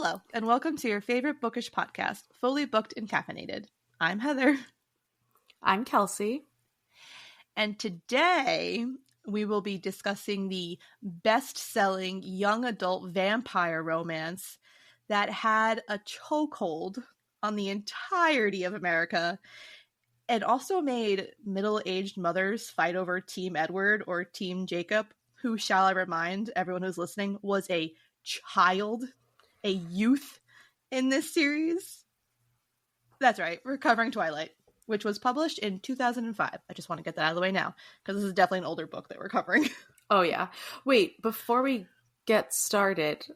Hello, and welcome to your favorite bookish podcast, Fully Booked and Caffeinated. I'm Heather. I'm Kelsey. And today we will be discussing the best-selling young adult vampire romance that had a chokehold on the entirety of America and also made middle-aged mothers fight over Team Edward or Team Jacob, who, shall I remind everyone who's listening, was a child, a youth in this series. That's right, we're covering Twilight, which was published in 2005. I just want to get that out of the way now, because this is definitely an older book that we're covering. Oh, yeah. Wait, before we get started,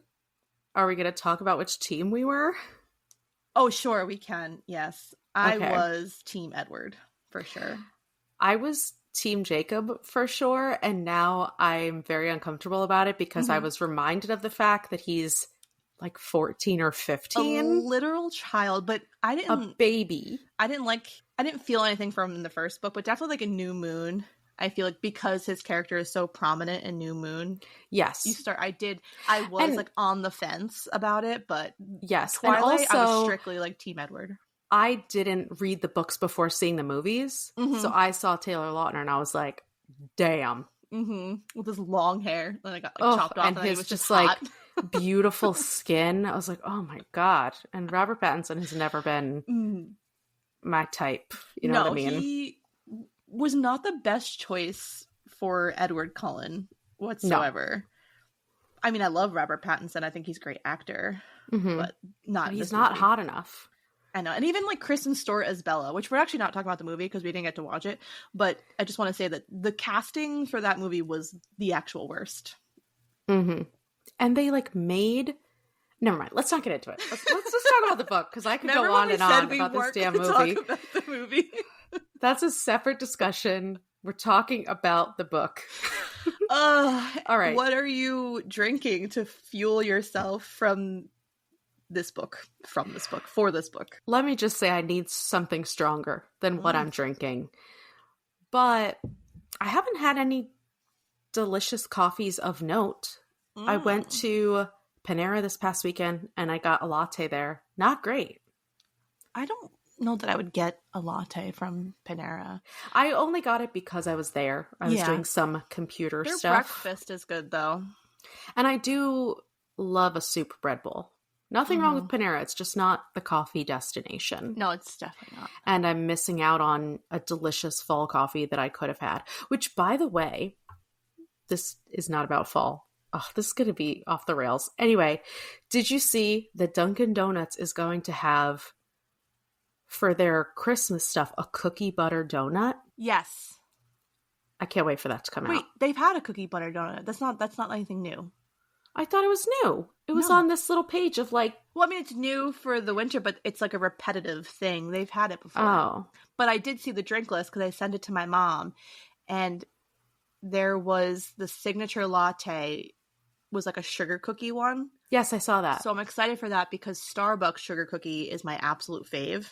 are we going to talk about which team we were? Oh, sure, we can. Yes. I Okay. was Team Edward, for sure. I was Team Jacob, for sure, and now I'm very uncomfortable about it because I was reminded of the fact that he's like 14 or 15. A literal child, but I didn't... A baby. I didn't feel anything from him in the first book, but definitely like a New Moon. I feel like because his character is so prominent in New Moon. Yes. I was like on the fence about it, but yes. Twilight, and also, I was strictly like Team Edward. I didn't read the books before seeing the movies, so I saw Taylor Lautner and I was like, damn. With his long hair that I got like chopped off, and he his was just hot. like beautiful skin. I was like, oh my god. And Robert Pattinson has never been my type. You know what I mean? He was not the best choice for Edward Cullen whatsoever. No. I mean, I love Robert Pattinson. I think he's a great actor, but he's not hot enough. I know. And even like Kristen Stewart as Bella, which we're actually not talking about the movie because we didn't get to watch it. But I just want to say that the casting for that movie was the actual worst. And they like made... Never mind. Let's not get into it. Let's just talk about the book because I could go on and on about this damn movie. Talk about the movie. That's a separate discussion. We're talking about the book. All right. What are you drinking to fuel yourself for this book? Let me just say I need something stronger than what I'm drinking. But I haven't had any delicious coffees of note. I went to Panera this past weekend and I got a latte there. Not great. I don't know that I would get a latte from Panera. I only got it because I was there. I was doing some computer Their stuff. Breakfast is good though. And I do love a soup bread bowl. Nothing wrong with Panera. It's just not the coffee destination. No, it's definitely not. And I'm missing out on a delicious fall coffee that I could have had. Which, by the way, this is not about fall. Oh, this is going to be off the rails. Anyway, did you see that Dunkin' Donuts is going to have, for their Christmas stuff, a cookie butter donut? Yes. I can't wait for that to come out. Wait, they've had a cookie butter donut. That's not anything new. I thought it was new. It was on this little page of like... Well, I mean, it's new for the winter, but it's like a repetitive thing. They've had it before. Oh. But I did see the drink list because I sent it to my mom. And there was the signature latte was like a sugar cookie one. Yes, I saw that. So I'm excited for that because Starbucks sugar cookie is my absolute fave.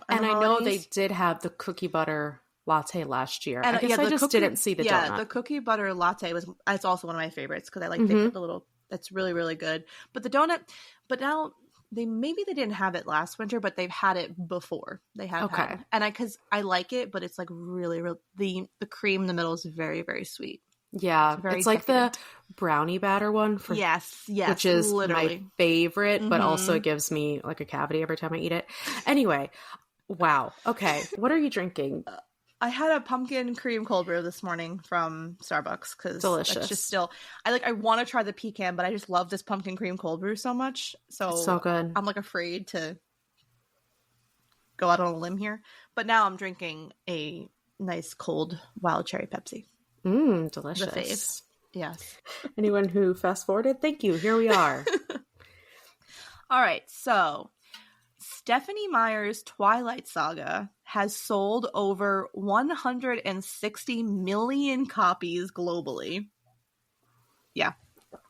And I know they did have the cookie butter latte last year. And I guess I just didn't see the donut. Yeah, the cookie butter latte it's also one of my favorites because I like they put the little... That's really, really good. But the donut, but now they didn't have it last winter, but they've had it before. They have had it. And because I like it, but it's like really, really, the cream in the middle is very, very sweet. Yeah. It's like the brownie batter one. Yes. Which is literally my favorite, but also it gives me like a cavity every time I eat it. Anyway. Wow. Okay. What are you drinking? I had a pumpkin cream cold brew this morning from Starbucks because delicious. It's just still, I want to try the pecan, but I just love this pumpkin cream cold brew so much. So it's so good. I'm like afraid to go out on a limb here. But now I'm drinking a nice cold wild cherry Pepsi. Delicious. The fave. Yes. Anyone who fast forwarded, thank you. Here we are. All right. So Stephenie Meyer's Twilight Saga has sold over 160 million copies globally. Yeah,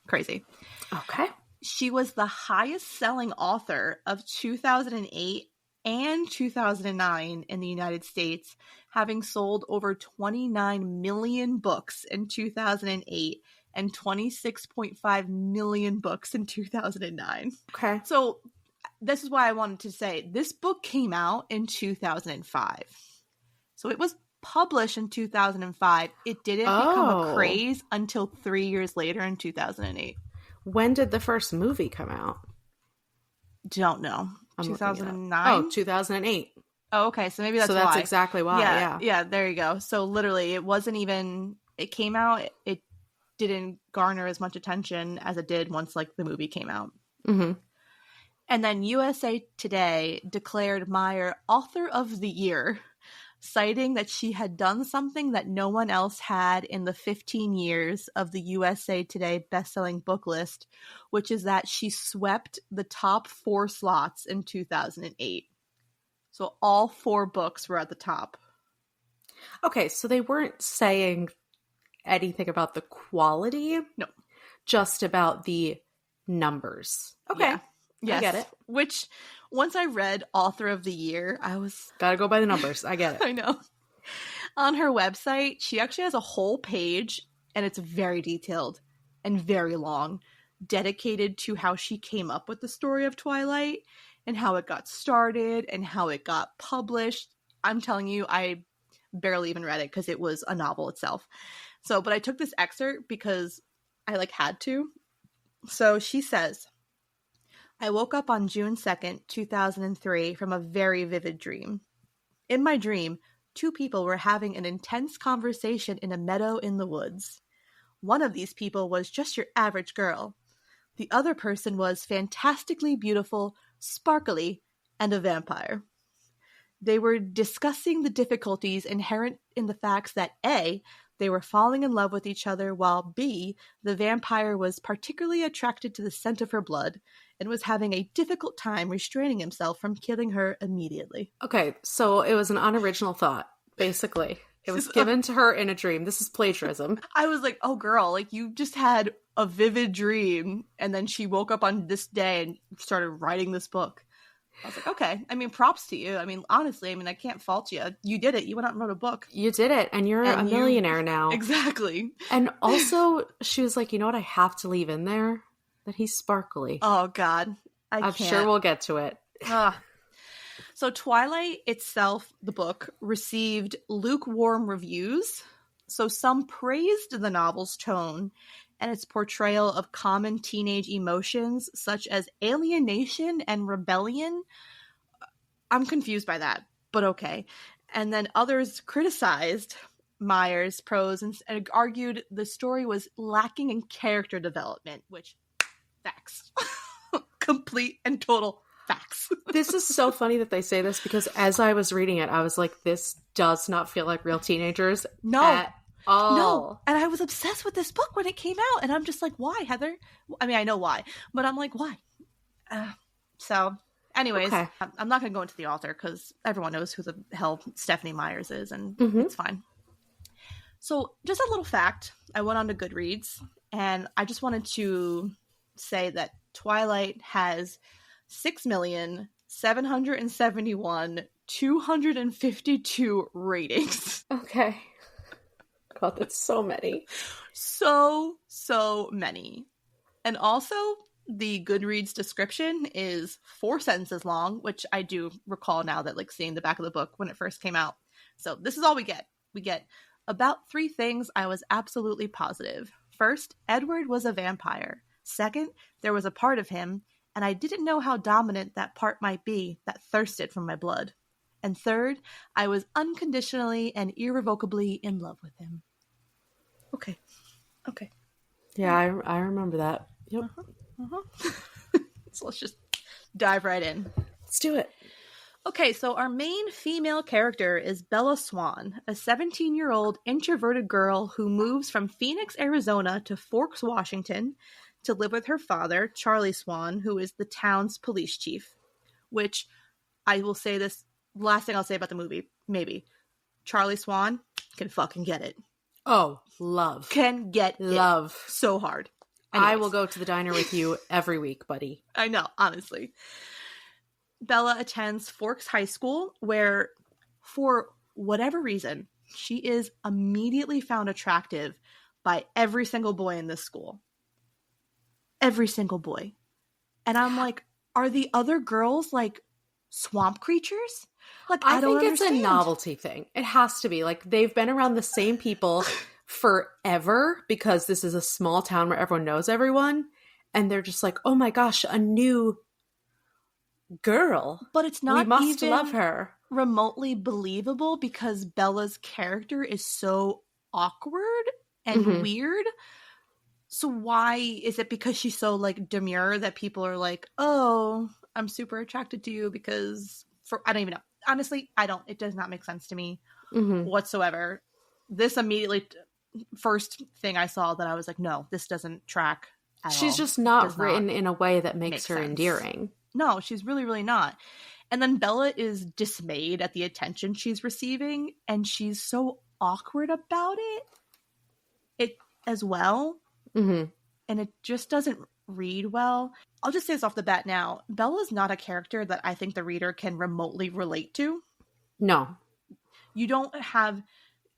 crazy. Okay. She was the highest selling author of 2008 and 2009 in the United States, having sold over 29 million books in 2008 and 26.5 million books in 2009. Okay. So this is why I wanted to say this book came out in 2005. So it was published in 2005. It didn't become a craze until 3 years later in 2008. When did the first movie come out? Don't know. I'm 2009? Oh, 2008. Oh, okay. So maybe that's why. So that's exactly why, yeah. Yeah, there you go. So literally, it came out, it didn't garner as much attention as it did once, like, the movie came out. Mm-hmm. And then USA Today declared Meyer author of the year, citing that she had done something that no one else had in the 15 years of the USA Today bestselling book list, which is that she swept the top 4 slots in 2008. So all 4 books were at the top. Okay, so they weren't saying anything about the quality. No. Just about the numbers. Okay. Yeah. Yes. I get it. Which, once I read Author of the Year, I was... Gotta go by the numbers. I get it. I know. On her website, she actually has a whole page, and it's very detailed and very long, dedicated to how she came up with the story of Twilight and how it got started and how it got published. I'm telling you, I barely even read it because it was a novel itself. So, but I took this excerpt because I, had to. So she says, I woke up on June 2nd, 2003 from a very vivid dream. In my dream, 2 people were having an intense conversation in a meadow in the woods. One of these people was just your average girl. The other person was fantastically beautiful, sparkly, and a vampire. They were discussing the difficulties inherent in the facts that A, they were falling in love with each other, while B, the vampire was particularly attracted to the scent of her blood and was having a difficult time restraining himself from killing her immediately. Okay, so it was an unoriginal thought, basically. It was given to her in a dream. This is plagiarism. I was like, oh girl, you just had a vivid dream, and then she woke up on this day and started writing this book. I was like, okay. Props to you. Honestly, I can't fault you. You did it. You went out and wrote a book. You did it, and you're a millionaire now. Exactly. And also, she was like, you know what I have to leave in there? That he's sparkly. Oh, God. I'm sure we'll get to it. So Twilight itself, the book, received lukewarm reviews. So some praised the novel's tone and its portrayal of common teenage emotions such as alienation and rebellion. I'm confused by that, but okay. And then others criticized Meyer's prose and argued the story was lacking in character development, which, facts. Complete and total facts. This is so funny that they say this because as I was reading it, I was like, this does not feel like real teenagers at all. No. And I was obsessed with this book when it came out. And I'm just like, why, Heather? I know why. But I'm like, why? So, anyways, okay. I'm not going to go into the author because everyone knows who the hell Stephenie Meyer is. And it's fine. So, just a little fact. I went on to Goodreads. And I just wanted to say that Twilight has 6,771,252 ratings. Okay. God, that's so many. So many. And also, the Goodreads description is 4 sentences long, which I do recall now that seeing the back of the book when it first came out. So this is all we get. We get about 3 things I was absolutely positive. First, Edward was a vampire. Second, there was a part of him, and I didn't know how dominant that part might be that thirsted for my blood. And third, I was unconditionally and irrevocably in love with him. Okay. Yeah, I remember that. Yep. So let's just dive right in. Let's do it. Okay, so our main female character is Bella Swan, a 17-year-old introverted girl who moves from Phoenix, Arizona to Forks, Washington to live with her father, Charlie Swan, who is the town's police chief. Which, I will say this, last thing I'll say about the movie, maybe. Charlie Swan can fucking get it. Oh, love. Can get love. It so hard. Anyways. I will go to the diner with you every week, buddy. I know, honestly. Bella attends Forks High School, where, for whatever reason, she is immediately found attractive by every single boy in this school. Every single boy. And I'm like, are the other girls like swamp creatures? Like, I don't think it's understand. a novelty thing. It has to be. Like, they've been around the same people forever because this is a small town where everyone knows everyone. And they're just like, oh my gosh, a new girl. But it's not we must even love her. remotely believable because Bella's character is so awkward and weird. So why is it because she's so like demure that people are like, oh, I'm super attracted to you because I don't even know. Honestly, I don't. It does not make sense to me whatsoever. This immediately, first thing I saw that I was like, no, this doesn't track at all. She's just not written in a way that makes her endearing. No, she's really, really not. And then Bella is dismayed at the attention she's receiving, and she's so awkward about it as well. And it just doesn't read well. I'll just say this off the bat now. Bella's not a character that I think the reader can remotely relate to. No.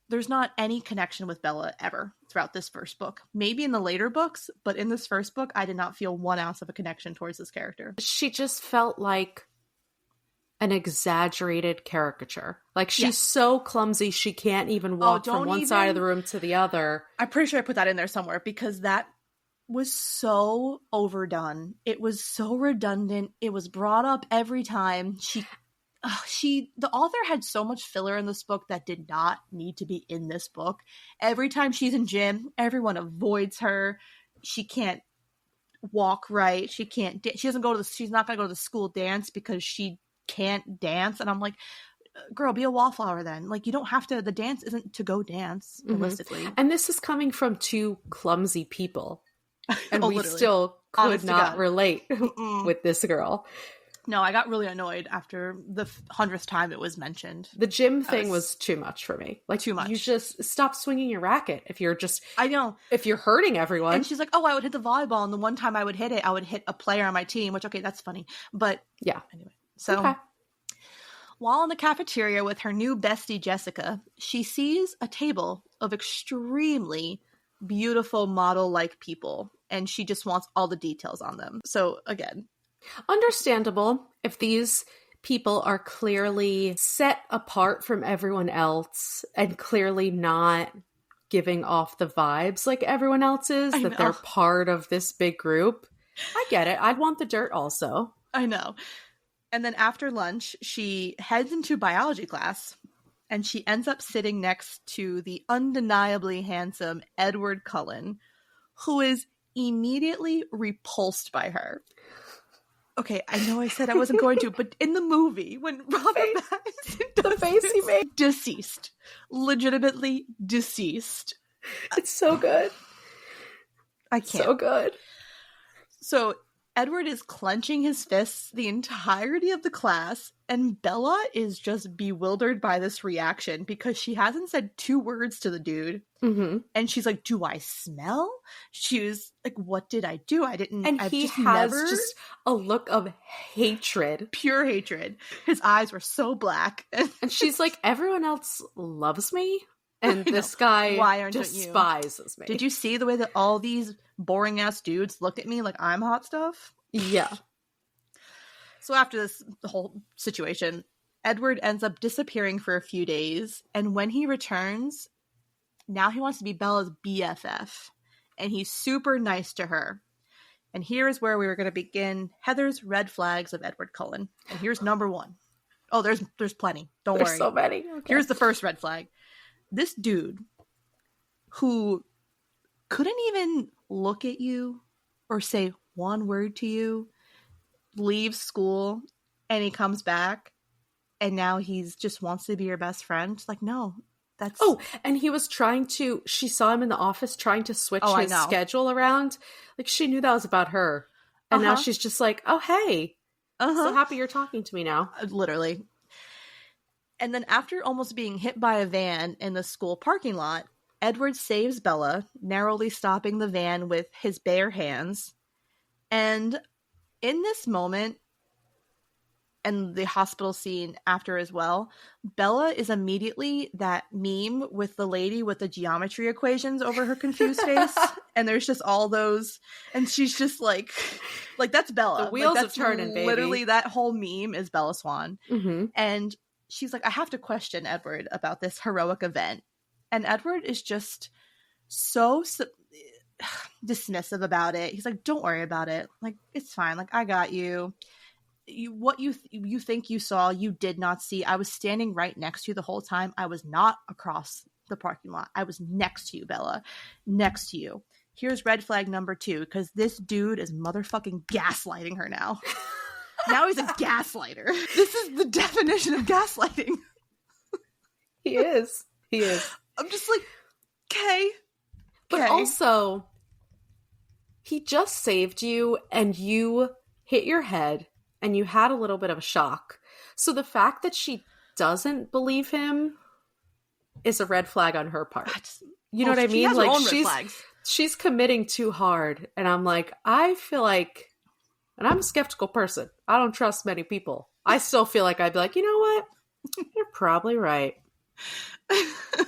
There's not any connection with Bella ever throughout this first book. Maybe in the later books, but in this first book, I did not feel 1 ounce of a connection towards this character. She just felt like an exaggerated caricature. Like, she's so clumsy, she can't even walk from one side of the room to the other. I'm pretty sure I put that in there somewhere because that was so overdone. It was so redundant. It was brought up every time. The author had so much filler in this book that did not need to be in this book. Every time she's in gym, everyone avoids her. She can't walk right. She can't. She's not going to go to the school dance because she can't dance. And I'm like, girl, be a wallflower then. Like, you don't have to. The dance isn't to go dance realistically. And this is coming from 2 clumsy people, and we literally. Still could not relate with this girl. No, I got really annoyed after the 100th time it was mentioned. The gym thing was too much for me. Like, too much. You just stop swinging your racket if you're just... I know. If you're hurting everyone. And she's like, oh, I would hit the volleyball, and the one time I would hit it, I would hit a player on my team, which, okay, that's funny. But yeah. Anyway. So while in the cafeteria with her new bestie, Jessica, she sees a table of extremely beautiful model-like people, and she just wants all the details on them. So, again... Understandable if these people are clearly set apart from everyone else and clearly not giving off the vibes like everyone else is, that they're part of this big group. I get it. I'd want the dirt also. I know. And then after lunch, she heads into biology class, and she ends up sitting next to the undeniably handsome Edward Cullen, who is immediately repulsed by her. Okay, I know I said I wasn't going to, but in the movie, when Robert Pattinson does the face he made, deceased, legitimately deceased. It's so good. I can't. So good. So Edward is clenching his fists the entirety of the class, and Bella is just bewildered by this reaction because she hasn't said 2 words to the dude. And she's like, do I smell? She was like, what did I do? I didn't. And he has just a look of hatred. Pure hatred. His eyes were so black. And she's like, everyone else loves me? And this guy despises me. Did you see the way that all these boring ass dudes looked at me like I'm hot stuff? Yeah. So after the whole situation, Edward ends up disappearing for a few days. And when he returns, now he wants to be Bella's BFF. And he's super nice to her. And here is where we were going to begin Heather's red flags of Edward Cullen. And here's number 1. Oh, there's plenty. Don't worry. There's so many. Okay. Here's the first red flag. This dude who couldn't even look at you or say one word to you, leaves school, and he comes back, and now he's just wants to be your best friend. Like, no, that's... Oh, and he was she saw him in the office trying to switch his schedule around. Like, she knew that was about her. And now she's just like, oh, hey, so happy you're talking to me now. Literally. And then after almost being hit by a van in the school parking lot, Edward saves Bella, narrowly stopping the van with his bare hands. And in this moment, and the hospital scene after as well, Bella is immediately that meme with the lady with the geometry equations over her confused face. And there's just all those, and she's just like that's Bella. The wheels that's are turning, baby. Literally, that whole meme is Bella Swan. Mm-hmm. And she's like, I have to question Edward about this heroic event. And Edward is just so dismissive about it. He's like, don't worry about it. Like, it's fine. Like, I got you. What you think you saw, you did not see. I was standing right next to you the whole time. I was not across the parking lot. I was next to you, Bella. Next to you. Here's red flag number 2, because this dude is motherfucking gaslighting her now. Now he's a gaslighter. This is the definition of gaslighting. He is. I'm just like, okay. But also, he just saved you and you hit your head and you had a little bit of a shock. So the fact that she doesn't believe him is a red flag on her part. You know what I mean? Has like, her own red flags. She's committing too hard. And I'm like, I feel like, and I'm a skeptical person. I don't trust many people. I still feel like I'd be like, you know what? You're probably right.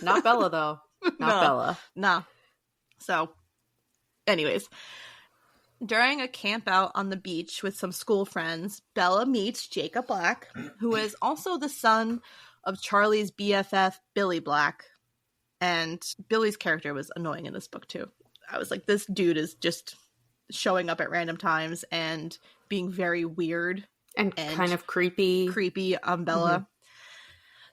Not Bella, though. Not Bella. Nah. So, anyways, during a camp out on the beach with some school friends, Bella meets Jacob Black, who is also the son of Charlie's BFF, Billy Black. And Billy's character was annoying in this book, too. I was like, this dude is just showing up at random times and being very weird. And kind of creepy. Creepy on Bella. Mm-hmm.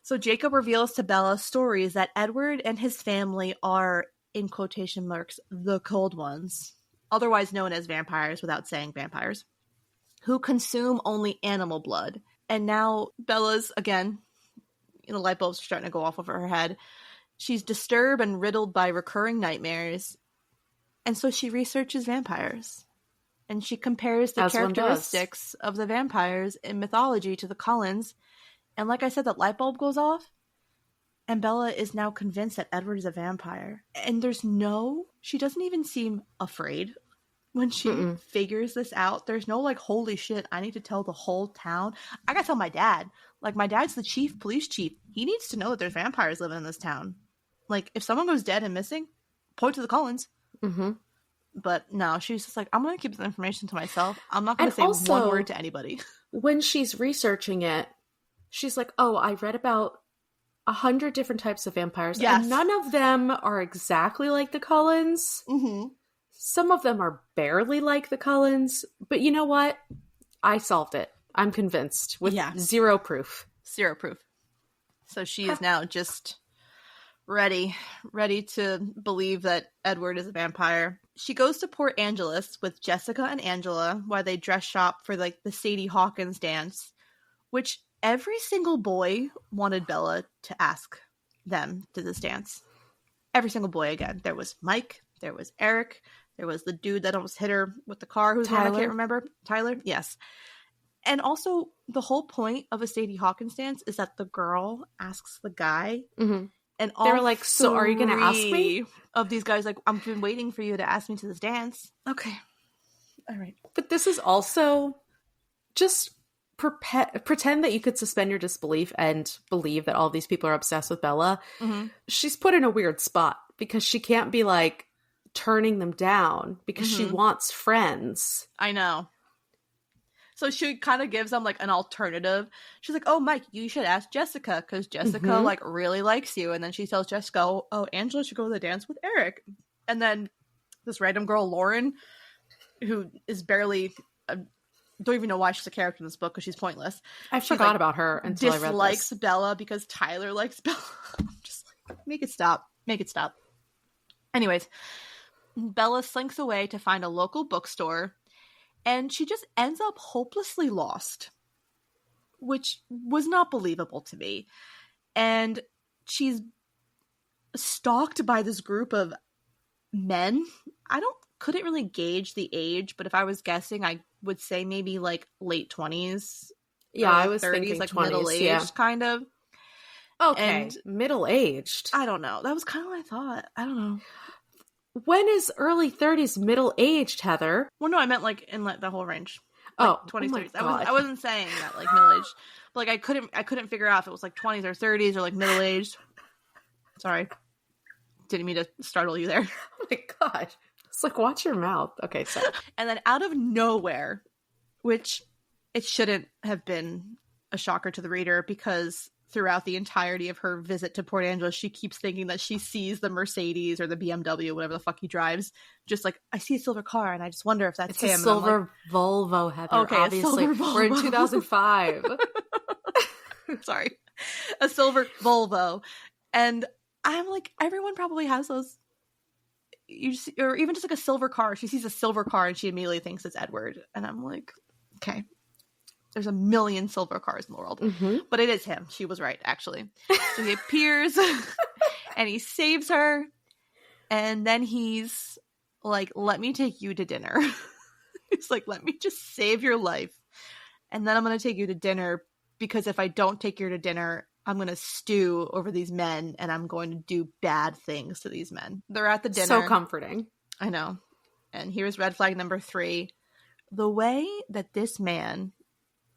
So Jacob reveals to Bella stories that Edward and his family are, in quotation marks, the cold ones, otherwise known as vampires without saying vampires, who consume only animal blood. And now Bella's, again, light bulbs are starting to go off over her head. She's disturbed and riddled by recurring nightmares. And so she researches vampires. And she compares the characteristics of the vampires in mythology to the Cullens. And like I said, that light bulb goes off. And Bella is now convinced that Edward is a vampire. And she doesn't even seem afraid when she figures this out. There's no like, holy shit, I need to tell the whole town. I gotta tell my dad. Like, my dad's the police chief. He needs to know that there's vampires living in this town. Like, if someone goes dead and missing, point to the Cullens. Mm-hmm. But no, she's just like, I'm going to keep this information to myself. I'm not going to say one word to anybody. When she's researching it, she's like, oh, I read about 100 different types of vampires. Yes. And none of them are exactly like the Cullens. Mm-hmm. Some of them are barely like the Cullens. But you know what? I solved it. I'm convinced with zero proof. Zero proof. So she is now just ready to believe that Edward is a vampire. She goes to Port Angeles with Jessica and Angela while they dress shop for like the Sadie Hawkins dance, which every single boy wanted Bella to ask them to this dance. Every single boy again. There was Mike, there was Eric, there was the dude that almost hit her with the car whose name I can't remember. Tyler? Yes. And also, the whole point of a Sadie Hawkins dance is that the girl asks the guy. Mm-hmm. And all they're like, so are you going to ask me? Of these guys, like, I've been waiting for you to ask me to this dance. Okay. All right. But this is also just pretend that you could suspend your disbelief and believe that all these people are obsessed with Bella. Mm-hmm. She's put in a weird spot because she can't be like turning them down because she wants friends. I know. So she kind of gives them like an alternative. She's like, oh, Mike, you should ask Jessica because Jessica like really likes you. And then she tells Jessica, oh, Angela should go to the dance with Eric. And then this random girl, Lauren, who is barely, don't even know why she's a character in this book because she's pointless. I forgot about her until I read this. Dislikes Bella because Tyler likes Bella. I'm just like, make it stop. Make it stop. Anyways, Bella slinks away to find a local bookstore. And she just ends up hopelessly lost, which was not believable to me. And she's stalked by this group of men. Couldn't really gauge the age, but if I was guessing, I would say maybe like late 20s. Yeah, I was 30s, thinking like 20s, middle-aged kind of. Okay, and middle-aged. I don't know. That was kind of what I thought. I don't know. When is early 30s middle-aged, Heather? Well, no, I meant like in like the whole range. Like Oh, 20s, my 30s. God. I wasn't saying that like middle-aged. But like I couldn't figure out if it was like 20s or 30s or like middle-aged. Sorry. Didn't mean to startle you there. Oh my God. It's like, watch your mouth. Okay, so. And then out of nowhere, which it shouldn't have been a shocker to the reader because throughout the entirety of her visit to Port Angeles, she keeps thinking that she sees the Mercedes or the BMW, whatever the fuck he drives. Just like, I see a silver car and I just wonder if that's It's him. a silver Volvo, Heather. Okay, obviously. a silver We're in Volvo. 2005. Sorry. A silver Volvo. And I'm like, everyone probably has those. Or even just like a silver car. She sees a silver car and she immediately thinks it's Edward. And I'm like, okay. There's a million silver cars in the world. Mm-hmm. But it is him. She was right, actually. So he appears and he saves her. And then he's like, let me take you to dinner. He's like, let me just save your life. And then I'm going to take you to dinner because if I don't take you to dinner, I'm going to stew over these men and I'm going to do bad things to these men. They're at the dinner. So comforting. I know. And here's red flag number 3. The way that this man,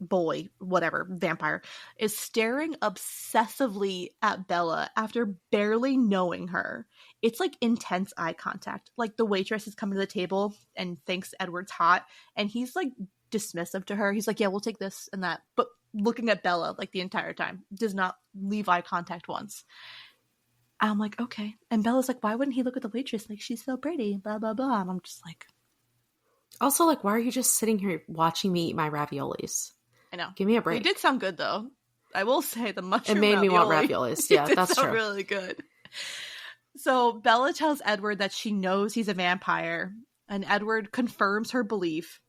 boy, whatever, vampire, is staring obsessively at Bella after barely knowing her. It's like intense eye contact. Like the waitress is coming to the table and thinks Edward's hot and he's like dismissive to her. He's like, yeah, we'll take this and that. But looking at Bella like the entire time. Does not leave eye contact once. I'm like, okay. And Bella's like, why wouldn't he look at the waitress? Like, she's so pretty, blah, blah, blah. And I'm just like. Also, like, why are you just sitting here watching me eat my raviolis? I know. Give me a break. It did sound good, though. I will say the mushroom It made me want raviolis. Yeah, that's true. Really good. So Bella tells Edward that she knows he's a vampire. And Edward confirms her belief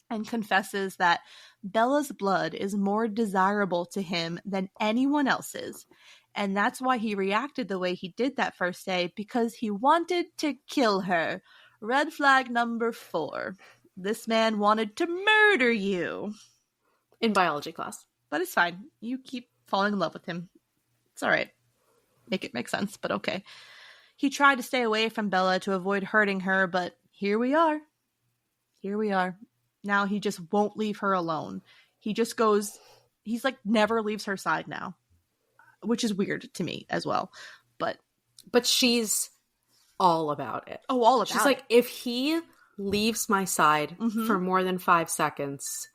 and confesses that Bella's blood is more desirable to him than anyone else's. And that's why he reacted the way he did that first day, because he wanted to kill her. Red flag number 4. This man wanted to murder you. In biology class. But it's fine. You keep falling in love with him. It's all right. Make it make sense, but okay. He tried to stay away from Bella to avoid hurting her, but here we are. Here we are. Now he just won't leave her alone. He just goes, he's like never leaves her side now, which is weird to me as well. But she's all about it. Oh, all about it. She's like, if he leaves my side for more than 5 seconds,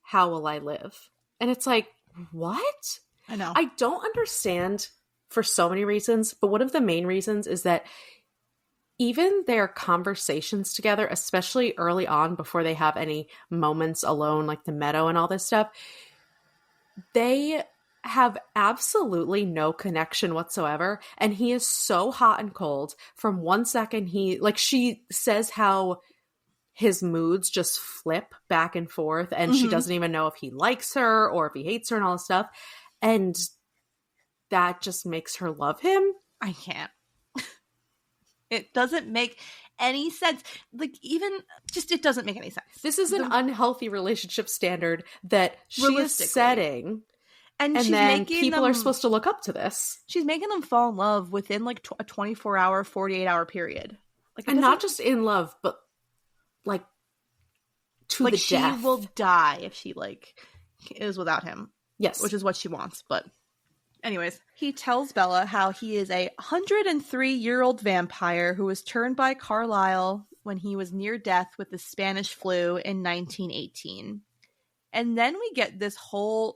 how will I live? And it's like, what? I know. I don't understand for so many reasons, but one of the main reasons is that even their conversations together, especially early on before they have any moments alone, like the meadow and all this stuff, they have absolutely no connection whatsoever. And he is so hot and cold. From 1 second, she says how his moods just flip back and forth, and she doesn't even know if he likes her or if he hates her and all this stuff. And that just makes her love him. I can't. It doesn't make any sense. Like, even just, it doesn't make any sense. This is an unhealthy relationship standard that she is setting. And then people are supposed to look up to this. She's making them fall in love within like a 24-hour, 48-hour period. Like, and not just in love, but like to the death. She will die if she like is without him. Yes. Which is what she wants, but anyways, he tells Bella how he is a 103-year-old vampire who was turned by Carlisle when he was near death with the Spanish flu in 1918. And then we get this whole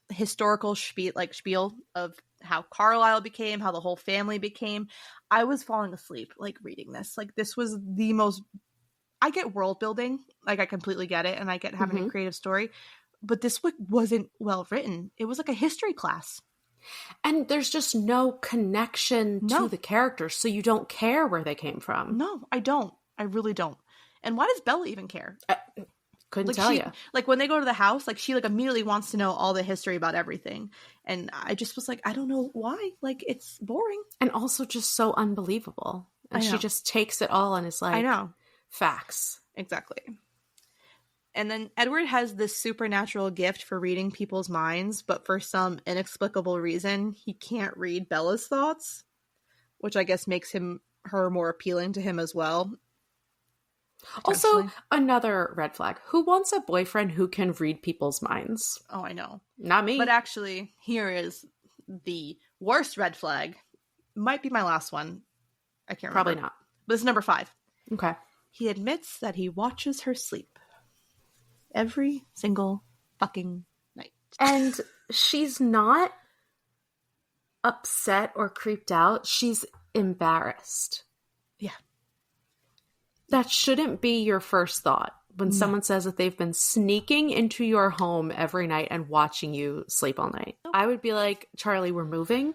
historical spiel of how Carlisle became, how the whole family became. I was falling asleep, like, reading this. Like, this was the most... I get world building. Like, I completely get it, and I get having a creative story. But this wasn't well written. It was like a history class. And there's just no connection to the characters, so you don't care where they came from. No, I don't. I really don't. And why does Bella even care? Couldn't tell you. Like, when they go to the house, like, she like immediately wants to know all the history about everything. And I just was like, I don't know why. Like, it's boring. And also just so unbelievable. And she just takes it all and is like, I know. Facts. Exactly. And then Edward has this supernatural gift for reading people's minds, but for some inexplicable reason, he can't read Bella's thoughts, which I guess makes her more appealing to him as well. Also, another red flag. Who wants a boyfriend who can read people's minds? Oh, I know. Not me. But actually, here is the worst red flag. Might be my last one. I can't remember. Probably not. But it's number 5. Okay. He admits that he watches her sleep every single fucking night. And she's not upset or creeped out. She's embarrassed. Yeah. That shouldn't be your first thought when someone says that they've been sneaking into your home every night and watching you sleep all night. I would be like, Charlie, we're moving.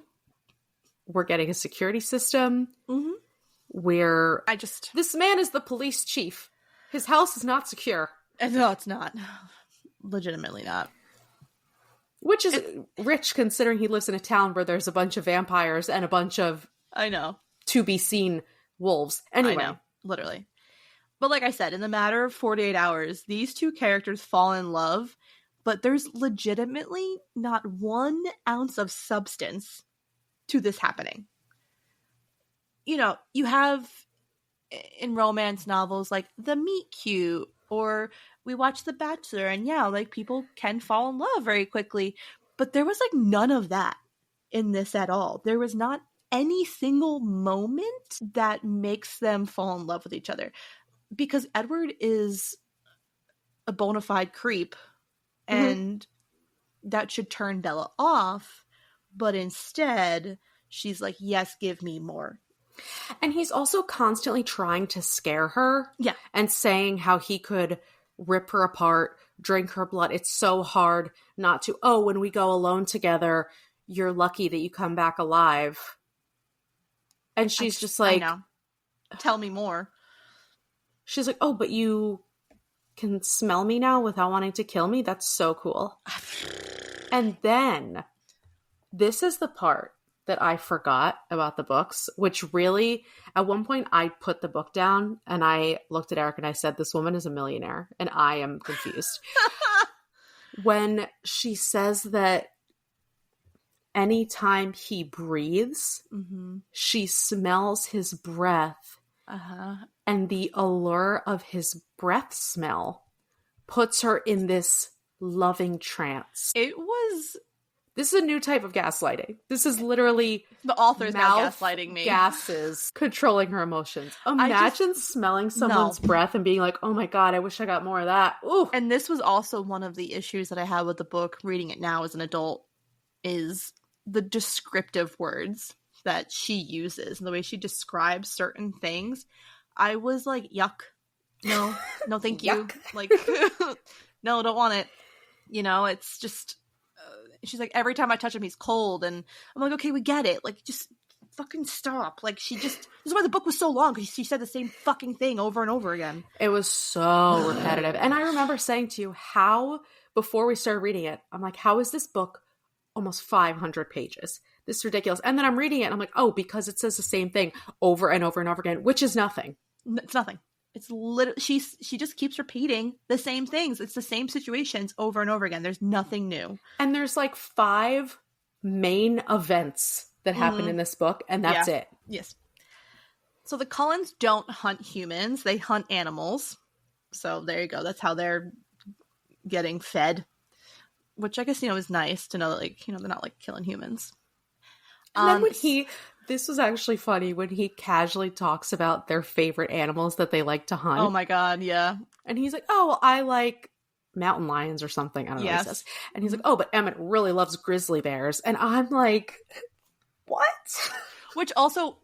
We're getting a security system. Mm-hmm. This man is the police chief. His house is not secure. No, it's not. Legitimately not. Which is rich considering he lives in a town where there's a bunch of vampires and a bunch of I know. to be seen wolves. Anyway. I know. Literally. But like I said, in the matter of 48 hours, these two characters fall in love, but there's legitimately not 1 ounce of substance to this happening. You know, you have in romance novels like the meet cute, or we watch The Bachelor, and yeah, like people can fall in love very quickly, but there was like none of that in this at all. There was not any single moment that makes them fall in love with each other, because Edward is a bona fide creep, and that should turn Bella off, but instead she's like, yes, give me more. And he's also constantly trying to scare her. Yeah. And saying how he could rip her apart, drink her blood. It's so hard not to, when we go alone together, you're lucky that you come back alive. And she's just like, I know. Tell me more. She's like, but you can smell me now without wanting to kill me? That's so cool. And then, this is the part that I forgot about the books, which really, at one point, I put the book down and I looked at Eric and I said, this woman is a millionaire and I am confused. When she says that anytime he breathes, she smells his breath. And the allure of his breath smell puts her in this loving trance. This is a new type of gaslighting. This is literally the author's now gaslighting me. Gases controlling her emotions. Imagine smelling someone's breath and being like, oh my God, I wish I got more of that. Ooh. And this was also one of the issues that I had with the book, reading it now as an adult, is the descriptive words that she uses and the way she describes certain things. I was like, yuck. No, thank you. Like, no, don't want it. You know, it's just, she's like, every time I touch him, he's cold. And I'm like, okay, we get it. Like, just fucking stop. Like, this is why the book was so long, because she said the same fucking thing over and over again. It was so repetitive. And I remember saying to you, before we started reading it, I'm like, how is this book almost 500 pages? This is ridiculous. And then I'm reading it and I'm like, because it says the same thing over and over and over again, which is nothing. It's nothing. It's literally, she just keeps repeating the same things. It's the same situations over and over again. There's nothing new. And there's like 5 main events that happen in this book, and that's it. Yes. So the Cullens don't hunt humans. They hunt animals. So there you go. That's how they're getting fed. Which I guess, is nice to know that, like, they're not like killing humans. And then when this was actually funny when he casually talks about their favorite animals that they like to hunt. Oh my God, yeah. And he's like, I like mountain lions or something. I don't know what he says. And he's like, but Emmett really loves grizzly bears. And I'm like, what? Which also,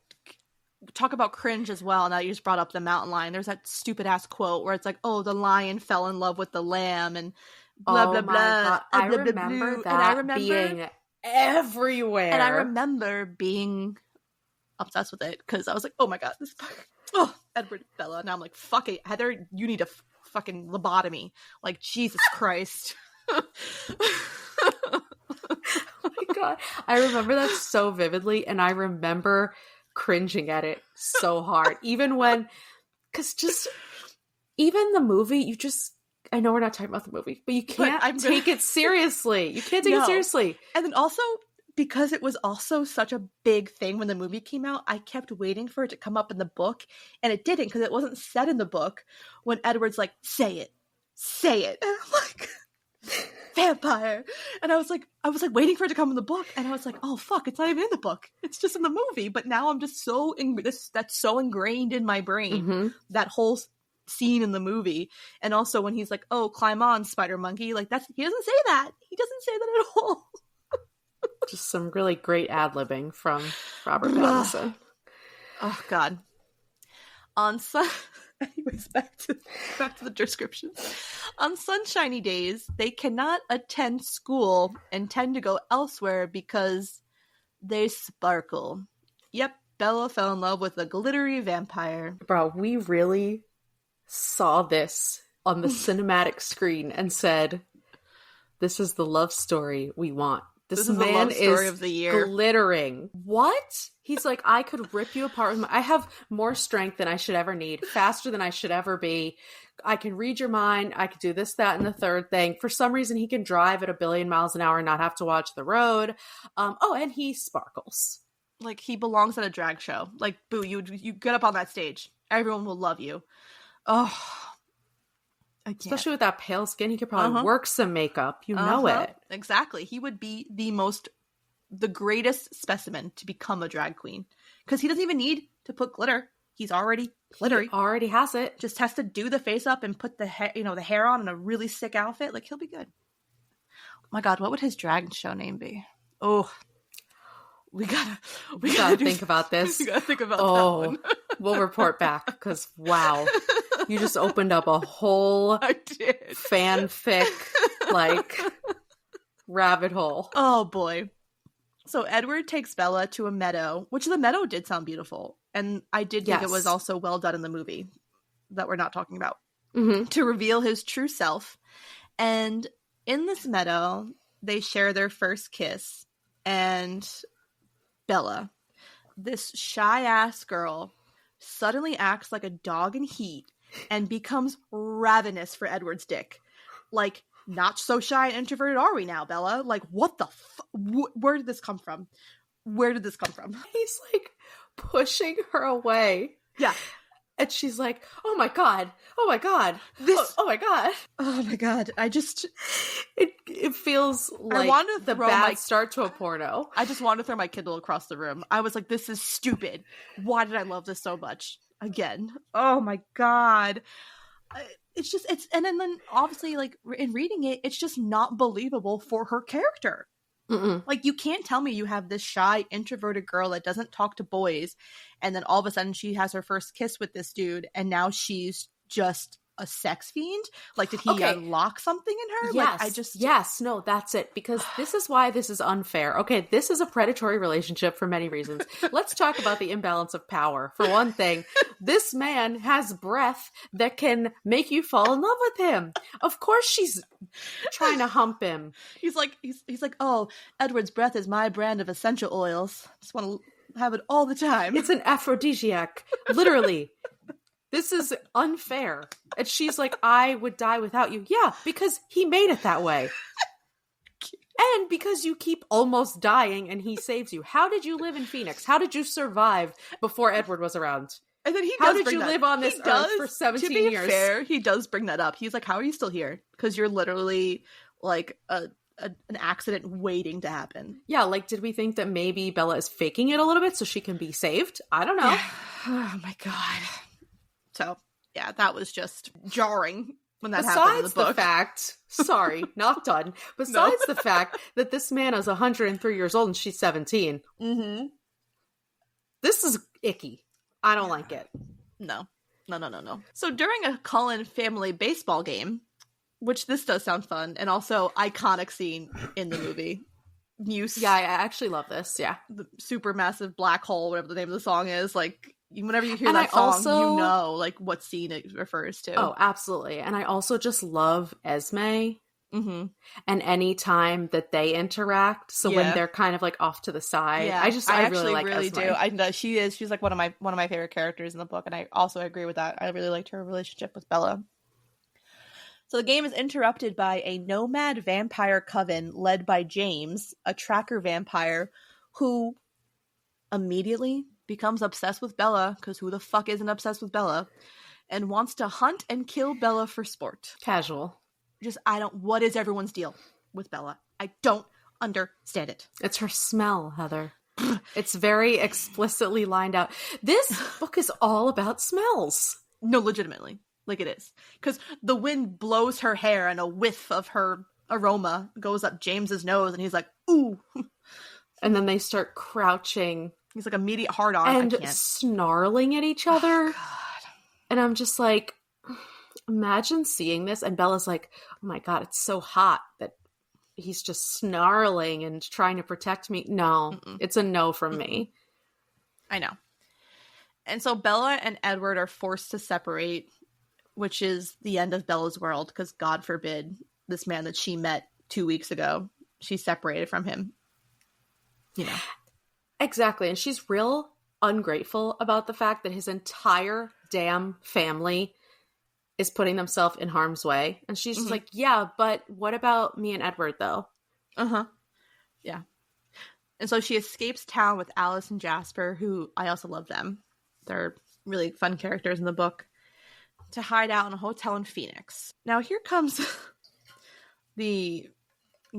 talk about cringe as well. Now you just brought up the mountain lion. There's that stupid ass quote where it's like, the lion fell in love with the lamb and blah, blah, blah. God. I blah, remember blah, that being everywhere. And I remember being obsessed with it because I was like, oh my God, this Edward Bella. Now I'm like, fuck it, Heather, you need a fucking lobotomy. Like, Jesus Christ. Oh my God. I remember that so vividly, and I remember cringing at it so hard. Even the movie, I know we're not talking about the movie, but you can't take it seriously. You can't take it seriously. And then also, because it was also such a big thing when the movie came out, I kept waiting for it to come up in the book, and it didn't because it wasn't said in the book when Edward's like, say it. And I'm like, vampire. And I was like waiting for it to come in the book, and I was like, oh fuck, it's not even in the book. It's just in the movie. But now I'm just that's so ingrained in my brain, that whole scene in the movie. And also when he's like, oh, climb on, spider monkey, like he doesn't say that. He doesn't say that at all. Just some really great ad-libbing from Robert Pattinson. Oh God. Anyways, back to the description. On sunshiny days, they cannot attend school and tend to go elsewhere because they sparkle. Yep, Bella fell in love with a glittery vampire. Bro, we really saw this on the cinematic screen and said, this is the love story we want. This man is the love story of the year. Glittering. What? He's like, I could rip you apart with I have more strength than I should ever need, faster than I should ever be. I can read your mind. I could do this, that, and the third thing. For some reason, he can drive at 1 billion miles an hour and not have to watch the road. And he sparkles. Like, he belongs at a drag show. Like, boo, you get up on that stage. Everyone will love you. Oh, especially with that pale skin, he could probably work some makeup. You know it. Exactly. He would be the greatest specimen to become a drag queen. Because he doesn't even need to put glitter. He's already glittery. He already has it. Just has to do the face up and put the hair on in a really sick outfit. Like, he'll be good. Oh my God, what would his drag show name be? Oh, we gotta think about this. We gotta think about that one. We'll report back, because wow. You just opened up a whole fanfic, rabbit hole. Oh, boy. So Edward takes Bella to a meadow, which the meadow did sound beautiful. And I did think it was also well done in the movie that we're not talking about. To reveal his true self. And in this meadow, they share their first kiss. And Bella, this shy-ass girl, suddenly acts like a dog in heat and becomes ravenous for Edward's dick. Like, not so shy and introverted are we now, Bella? Like, what the where did this come from? He's, like, pushing her away. Yeah. And she's like, oh my God. Oh my God. I just... It feels like the bad start to a porno. I just wanted to throw my Kindle across the room. I was like, this is stupid. Why did I love this so much? Again. Oh my God. And then obviously, like, in reading it, it's just not believable for her character. Like, you can't tell me you have this shy, introverted girl that doesn't talk to boys, and then all of a sudden she has her first kiss with this dude, and now she's just a sex fiend? Like, did he unlock something in her? Yes, no, that's it. Because this is why this is unfair. Okay, this is a predatory relationship for many reasons. Let's talk about the imbalance of power. For one thing, this man has breath that can make you fall in love with him. Of course she's trying to hump him. He's like, oh, Edward's breath is my brand of essential oils. Just want to have it all the time. It's an aphrodisiac. Literally. This is unfair. And she's like, I would die without you. Yeah, because he made it that way. And because you keep almost dying and he saves you. How did you live in Phoenix? How did you survive before Edward was around? And then how did you live on this earth for 17 years? To be fair, he does bring that up. He's like, how are you still here? Because you're literally like an accident waiting to happen. Yeah, like, did we think that maybe Bella is faking it a little bit so she can be saved? I don't know. Oh my God. So, yeah, that was just jarring when that happened in the book. Besides the fact, sorry, not done. Besides the fact that this man is 103 years old and she's 17. This is icky. I don't like it. No. So during a Cullen family baseball game, which this does sound fun, and also iconic scene in the movie. Muse. Yeah, I actually love this, yeah. The super massive black hole, whatever the name of the song is, like... Whenever you hear that song, you know, like, what scene it refers to. Oh, absolutely. And I also just love Esme. And any time that they interact. So when they're kind of, like, off to the side. Yeah. I really like Esme. Do. I know she's like one of my favorite characters in the book. And I also agree with that. I really liked her relationship with Bella. So the game is interrupted by a nomad vampire coven led by James, a tracker vampire who immediately becomes obsessed with Bella, because who the fuck isn't obsessed with Bella, and wants to hunt and kill Bella for sport. Casual. What is everyone's deal with Bella? I don't understand it. It's her smell, Heather. It's very explicitly lined out. This book is all about smells. No, legitimately. Like it is. Because the wind blows her hair and a whiff of her aroma goes up James's nose and he's like, ooh. And then they start crouching. He's like immediate hard on. And snarling at each other. Oh, God. And I'm just like, imagine seeing this. And Bella's like, oh my God, it's so hot that he's just snarling and trying to protect me. No, It's a no from me. I know. And so Bella and Edward are forced to separate, which is the end of Bella's world, because God forbid this man that she met 2 weeks ago, she's separated from him. You know. Exactly. And she's real ungrateful about the fact that his entire damn family is putting themselves in harm's way. And she's just like, yeah, but what about me and Edward, though? Uh-huh. Yeah. And so she escapes town with Alice and Jasper, who I also love them. They're really fun characters in the book, to hide out in a hotel in Phoenix. Now here comes the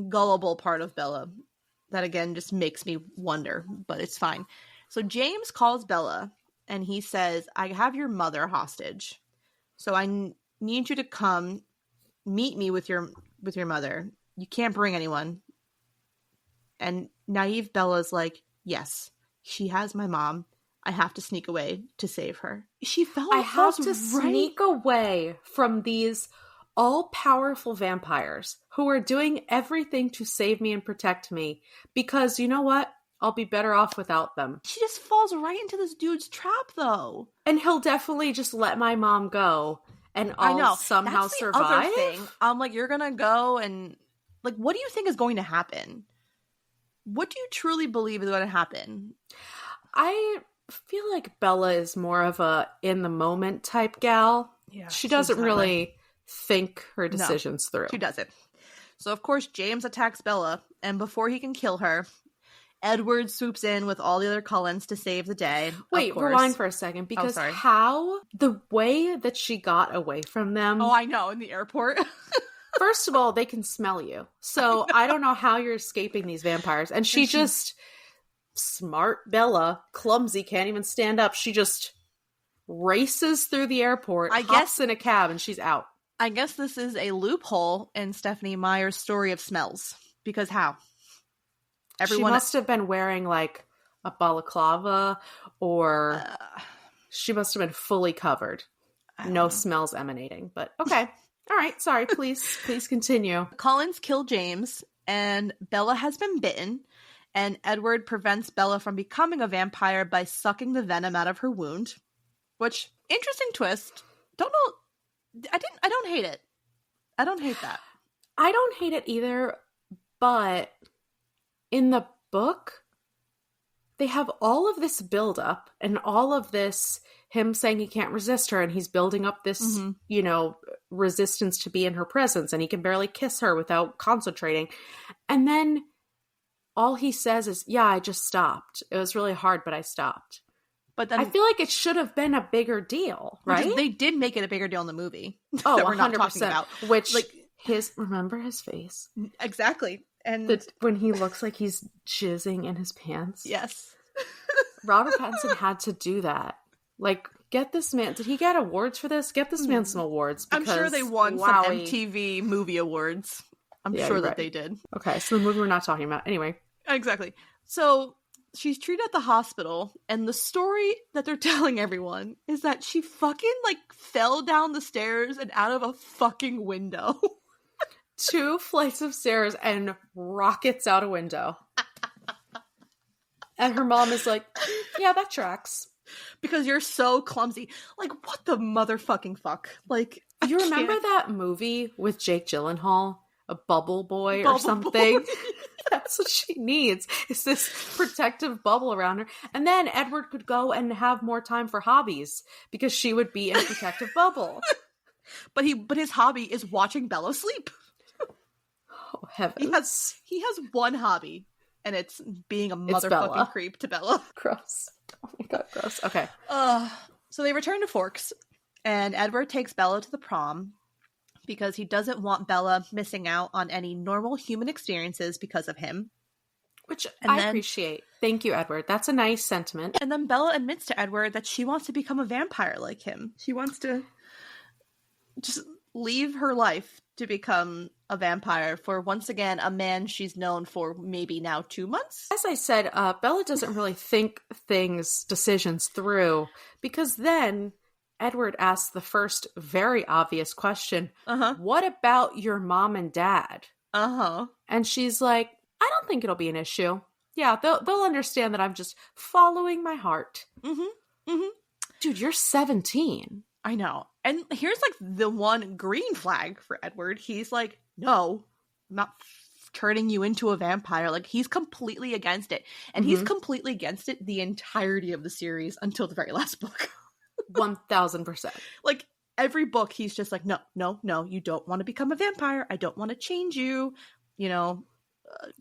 gullible part of Bella that, again, just makes me wonder, but it's fine. So James calls Bella and he says, I have your mother hostage. So I need you to come meet me with your mother. You can't bring anyone. And naive Bella's like, yes, she has my mom. I have to sneak away to save her. I have to sneak away from these all-powerful vampires who are doing everything to save me and protect me, because you know what? I'll be better off without them. She just falls right into this dude's trap, though. And he'll definitely just let my mom go, and I'll somehow That's the survive. Other thing. I'm like, you're gonna go and, like, what do you think is going to happen? What do you truly believe is going to happen? I feel like Bella is more of a in-the-moment type gal. Yeah, she doesn't really think her decisions through. She doesn't. So, of course, James attacks Bella, and before he can kill her, Edward swoops in with all the other Cullens to save the day. Wait, rewind for a second, because how the way that she got away from them... Oh, I know, in the airport. First of all, they can smell you. So I don't know how you're escaping these vampires. And she just... Smart Bella, clumsy, can't even stand up. She just races through the airport, hops in a cab, and she's out. I guess this is a loophole in Stephenie Meyer's story of smells. Because how? She must have been wearing like a balaclava, or she must have been fully covered. No smells emanating, but okay. All right, sorry, please continue. Cullens kill James, and Bella has been bitten, and Edward prevents Bella from becoming a vampire by sucking the venom out of her wound. Which, interesting twist. Don't know. I don't hate it. I don't hate that. I don't hate it either, but in the book, they have all of this buildup and all of this, him saying he can't resist her, and he's building up this, resistance to be in her presence, and he can barely kiss her without concentrating. And then all he says is, yeah, I just stopped. It was really hard, but I stopped. But then I feel like it should have been a bigger deal, right? They did make it a bigger deal in the movie. Oh, that 100%. We're not talking about. Which, like, remember his face? Exactly. And when he looks like he's jizzing in his pants. Yes. Robert Pattinson had to do that. Like, get this man, did he get awards for this? Get this man some awards. Because, I'm sure they won some MTV movie awards. I'm sure that they did. Okay, so the movie we're not talking about. Anyway. Exactly. So she's treated at the hospital, and the story that they're telling everyone is that she fucking, like, fell down the stairs and out of a fucking window. 2 flights of stairs and rockets out a window. And her mom is like, yeah, that tracks. Because you're so clumsy. Like, what the motherfucking fuck? Like, you remember that movie with Jake Gyllenhaal? A bubble boy or something? That's what she needs. Is this protective bubble around her. And then Edward could go and have more time for hobbies because she would be in a protective bubble. But his hobby is watching Bella sleep. Oh, heavens. He has one hobby, and it's being a It's motherfucking Bella. creep to Bella. Gross. Oh my god, gross. Okay. So they return to Forks, and Edward takes Bella to the prom because he doesn't want Bella missing out on any normal human experiences because of him. Which I appreciate. Thank you, Edward. That's a nice sentiment. And then Bella admits to Edward that she wants to become a vampire like him. She wants to just leave her life to become a vampire for, once again, a man she's known for maybe now 2 months. As I said, Bella doesn't really think decisions through, because then Edward asks the first very obvious question. What about your mom and dad? And she's like, I don't think it'll be an issue. Yeah, they'll understand that I'm just following my heart. Dude, you're 17. I know. And here's like the one green flag for Edward. He's like, no, I'm not turning you into a vampire. Like, he's completely against it. And he's completely against it the entirety of the series until the very last book. 1000%. Like, every book, he's just like, no, you don't want to become a vampire. I don't want to change you, you know.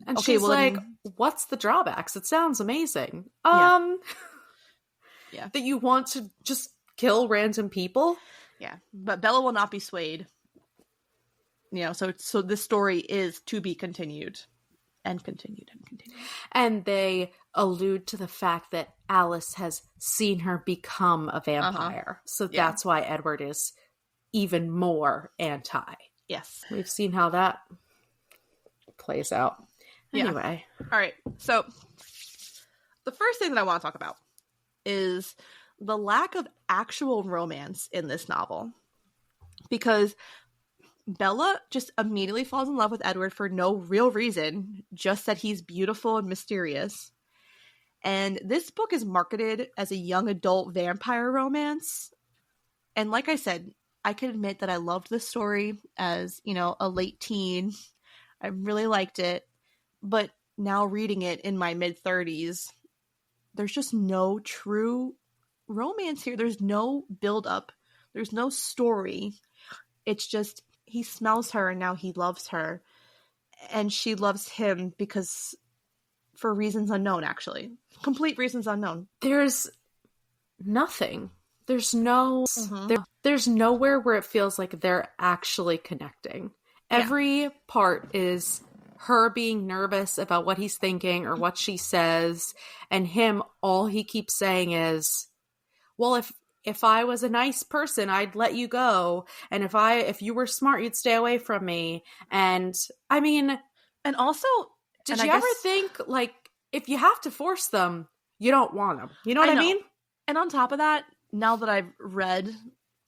And okay, she's well, like, then, what's the drawbacks? It sounds amazing. Yeah. That you want to just kill random people? Yeah. But Bella will not be swayed. You know, so this story is to be continued. And continued. And they allude to the fact that Alice has seen her become a vampire. So that's why Edward is even more anti. Yes. We've seen how that plays out. Anyway. All right. So the first thing that I want to talk about is the lack of actual romance in this novel. Because Bella just immediately falls in love with Edward for no real reason, just that he's beautiful and mysterious. And this book is marketed as a young adult vampire romance. And like I said, I can admit that I loved this story as, you know, a late teen. I really liked it. But now reading it in my mid-30s, there's just no true romance here. There's no build-up. There's no story. It's just he smells her and now he loves her. And she loves him because for reasons unknown, actually. Complete reasons unknown. There's nothing. There's no... there's nowhere where it feels like they're actually connecting. Every part is her being nervous about what he's thinking or what she says, and him, all he keeps saying is, well, if I was a nice person, I'd let you go, and if you were smart, you'd stay away from me. And I mean, and also, did you ever think, like, if you have to force them, you don't want them? You know what I mean? And on top of that, now that I've read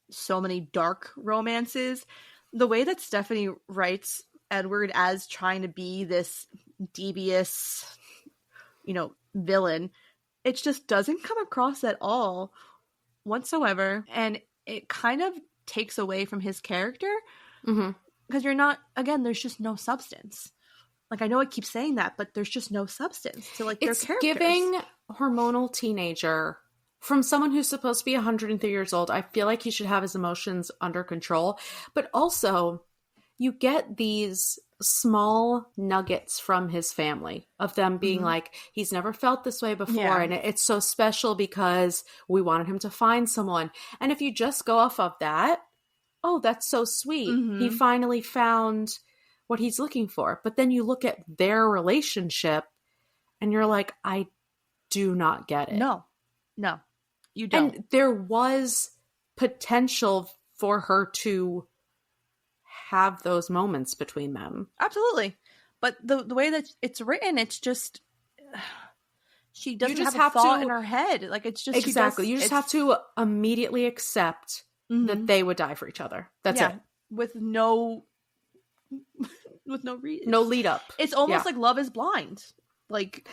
so many dark romances, the way that Stephenie writes Edward as trying to be this devious, you know, villain, it just doesn't come across at all whatsoever. And it kind of takes away from his character because you're not, again, there's just no substance. Like, I know I keep saying that, but there's just no substance to, like, their characters. It's giving hormonal teenager from someone who's supposed to be 103 years old. I feel like he should have his emotions under control. But also, you get these small nuggets from his family of them being like, he's never felt this way before. And it's so special because we wanted him to find someone. And if you just go off of that, oh, that's so sweet. He finally found what he's looking for. But then you look at their relationship and you're like, I do not get it. No, you don't. And there was potential for her to have those moments between them. Absolutely. But the way that it's written, it's just, she doesn't have a thought in her head. Like, it's just, exactly. You just have to immediately accept that they would die for each other. That's it. With no reason. No lead up. It's almost like Love is Blind. Like,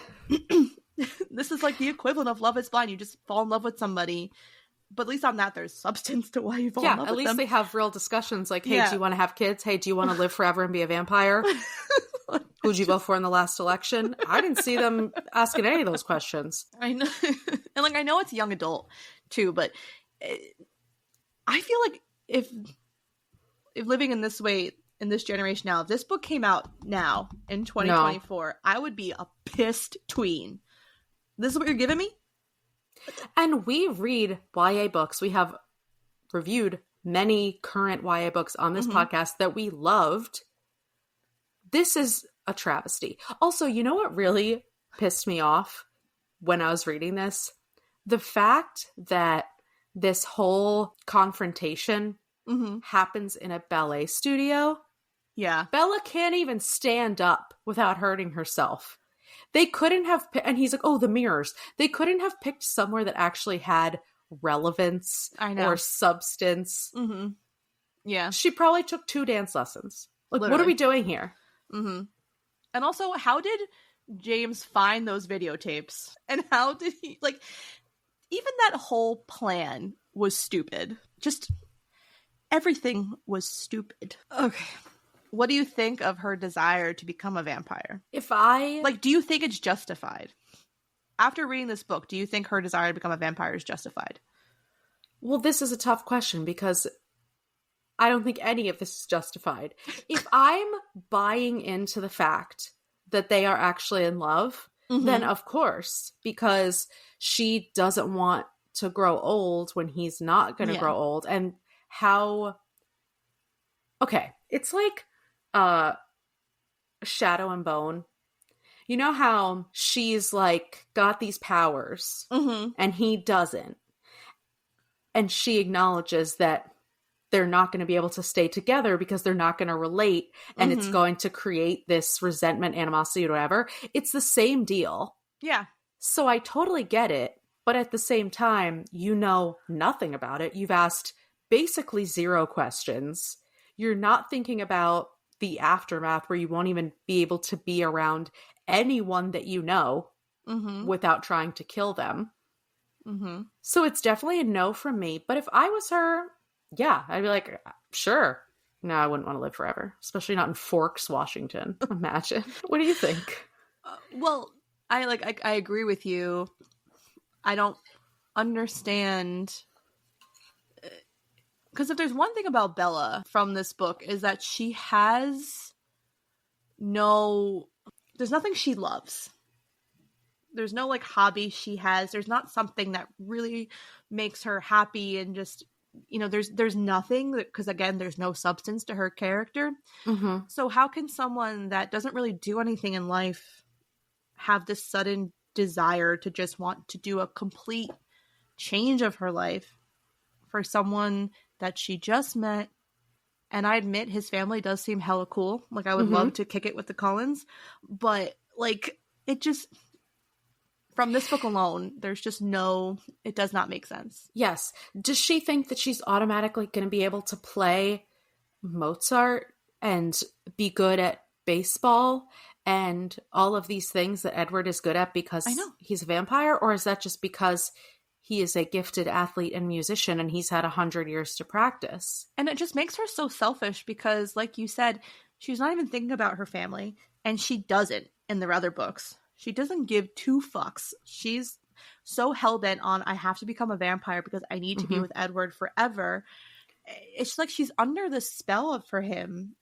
this is like the equivalent of Love is Blind. You just fall in love with somebody, but at least on that there's substance to why you fall in love with them. Yeah, at least they have real discussions like, hey, do you want to have kids? Hey, do you want to live forever and be a vampire? Who'd you vote for in the last election? I didn't see them asking any of those questions. I know. And like, I know it's young adult too, but I feel like if living in this way in this generation now, if this book came out now in 2024, I would be a pissed tween. This is what you're giving me? And we read YA books. We have reviewed many current YA books on this podcast that we loved. This is a travesty. Also, you know what really pissed me off when I was reading this? The fact that this whole confrontation happens in a ballet studio. Yeah. Bella can't even stand up without hurting herself. They couldn't have, and he's like, oh, the mirrors. They couldn't have picked somewhere that actually had relevance or substance. Yeah. She probably took 2 dance lessons. Like, Literally. What are we doing here? And also, how did James find those videotapes? And how did he, like, even that whole plan was stupid. Just everything was stupid. Okay. What do you think of her desire to become a vampire? Do you think it's justified? After reading this book, do you think her desire to become a vampire is justified? Well, this is a tough question because I don't think any of this is justified. If I'm buying into the fact that they are actually in love, then of course, because she doesn't want to grow old when he's not going to grow old. And how... Okay, it's like Shadow and Bone. You know how she's like got these powers and he doesn't. And she acknowledges that they're not going to be able to stay together because they're not going to relate and it's going to create this resentment, animosity, or whatever. It's the same deal. Yeah. So I totally get it. But at the same time, you know nothing about it. You've asked basically 0 questions. You're not thinking about the aftermath where you won't even be able to be around anyone that you know without trying to kill them. So it's definitely a no from me. But if I was her, yeah, I'd be like, sure. No, I wouldn't want to live forever, especially not in Forks, Washington. Imagine. What do you think? Well, I agree with you. I don't understand, because if there's one thing about Bella from this book is that she has there's nothing she loves. There's no like hobby she has. There's not something that really makes her happy, and just, you know, there's nothing, because again, there's no substance to her character. So how can someone that doesn't really do anything in life have this sudden desire to just want to do a complete change of her life for someone that she just met? And I admit his family does seem hella cool. Like, I would love to kick it with the Cullens, but like, it just, from this book alone, there's just it does not make sense. Yes. Does she think that she's automatically going to be able to play Mozart and be good at baseball and all of these things that Edward is good at because he's a vampire? Or is that just because he is a gifted athlete and musician and he's had 100 years to practice? And it just makes her so selfish because, like you said, she's not even thinking about her family, and she doesn't in the other books. She doesn't give 2 fucks. She's so hell-bent on, I have to become a vampire because I need to be with Edward forever. It's like she's under the spell for him.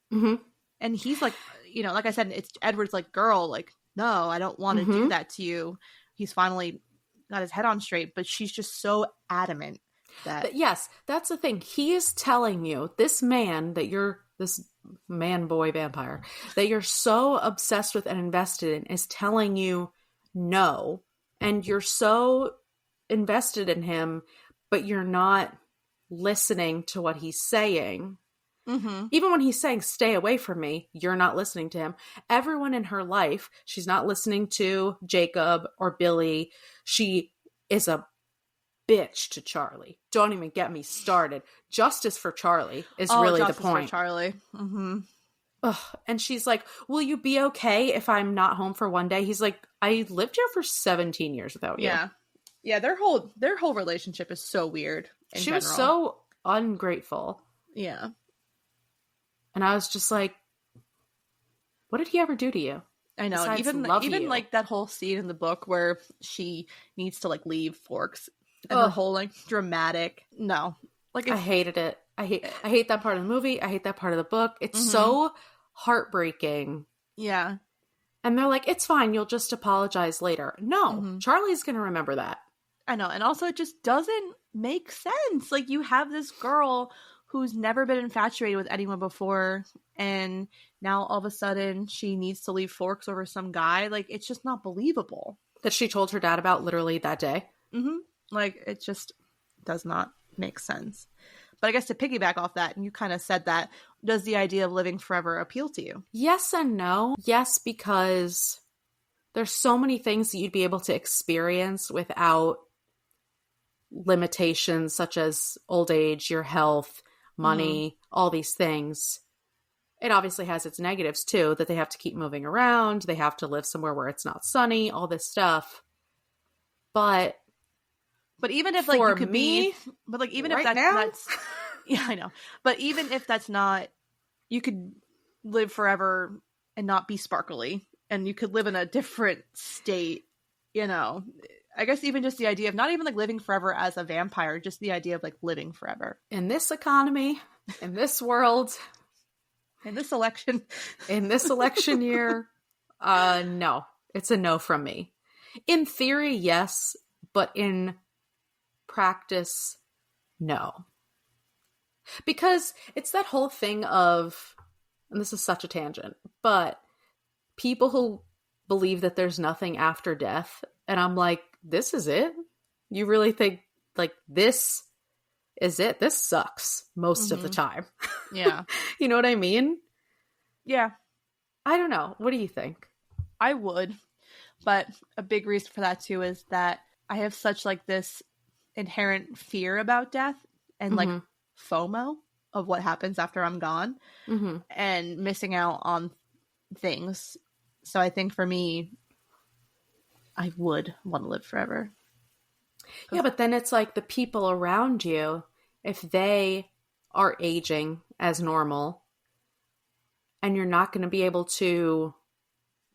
And he's like, you know, like I said, it's Edward's like, girl, like, no, I don't want to do that to you. He's finally got his head on straight, but she's just so adamant that... Yes, that's the thing. He is telling you, this man this man-boy vampire that you're so obsessed with and invested in is telling you no, and you're so invested in him, but you're not listening to what he's saying. Even when he's saying, stay away from me, you're not listening to him. Everyone in her life, she's not listening to Jacob or Billy. She is a bitch to Charlie. Don't even get me started. Justice for Charlie is really the point. For Charlie. Ugh. And she's like, will you be okay if I'm not home for one day? He's like, I lived here for 17 years without you. Yeah, their whole relationship is so weird. She was so ungrateful. Yeah. And I was just like, what did he ever do to you? I know. Even like that whole scene in the book where she needs to like leave Forks and her whole like dramatic. No. Like, I hated it. I hate that part of the movie. I hate that part of the book. It's so heartbreaking. Yeah. And they're like, it's fine. You'll just apologize later. No, Charlie's going to remember that. I know. And also, it just doesn't make sense. Like, you have this girl who's never been infatuated with anyone before, and now all of a sudden she needs to leave Forks over some guy. Like, it's just not believable. That she told her dad about literally that day. Like, it just does not make sense. But I guess to piggyback off that, and you kind of said that, does the idea of living forever appeal to you? Yes and no. Yes, because there's so many things that you'd be able to experience without limitations, such as old age, your health, money, all these things. It obviously has its negatives too, that they have to keep moving around. They have to live somewhere where it's not sunny, all this stuff. But even if like you could be, but like even if that's yeah, I know. But even if that's not, you could live forever and not be sparkly, and you could live in a different state, you know. I guess even just the idea of not even like living forever as a vampire, just the idea of like living forever. In this economy, in this world, in this election year, no. It's a no from me. In theory, yes, but in practice, no. Because it's that whole thing of, and this is such a tangent, but people who believe that there's nothing after death, and I'm like, this is it? You really think like this is it? This sucks most of the time. Yeah. You know what I mean? Yeah. I don't know. What do you think? I would. But a big reason for that too is that I have such like this inherent fear about death and like FOMO of what happens after I'm gone and missing out on things. So I think for me, I would want to live forever. Yeah, but then it's like the people around you, if they are aging as normal and you're not going to be able to,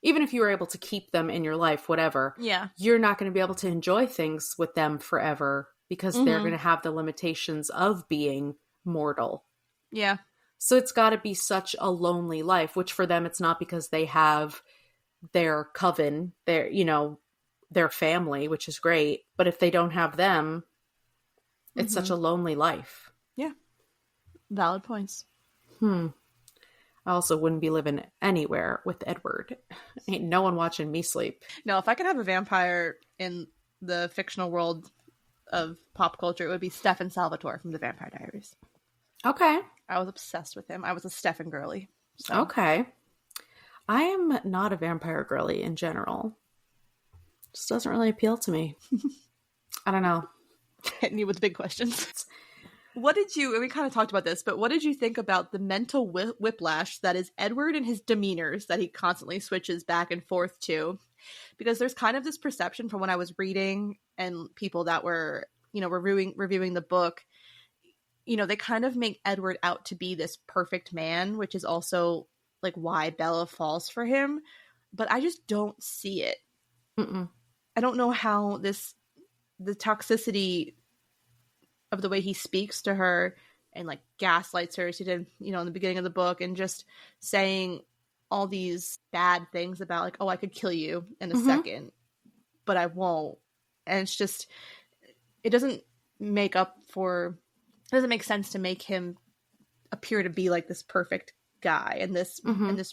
even if you were able to keep them in your life, whatever, you're not going to be able to enjoy things with them forever because they're going to have the limitations of being mortal. Yeah. So it's got to be such a lonely life, which for them, it's not because they have their coven, their, you know, their family, which is great. But if they don't have them, it's such a lonely life. Yeah. Valid points. I also wouldn't be living anywhere with Edward. Ain't no one watching me sleep. No, if I could have a vampire in the fictional world of pop culture, it would be Stefan Salvatore from the Vampire Diaries. Okay. I was obsessed with him. I was a Stefan girly. So. Okay. I am not a vampire girly in general. Just doesn't really appeal to me. I don't know. Hitting you with big questions. What did you, and we kind of talked about this, but what did you think about the mental whiplash that is Edward and his demeanors that he constantly switches back and forth to? Because there's kind of this perception from when I was reading and people that were, you know, reviewing the book, you know, they kind of make Edward out to be this perfect man, which is also like why Bella falls for him. But I just don't see it. I don't know how the toxicity of the way he speaks to her and like gaslights her as he did, you know, in the beginning of the book, and just saying all these bad things about like, oh, I could kill you in a second, but I won't. And it's just, it doesn't make sense to make him appear to be like this perfect guy and this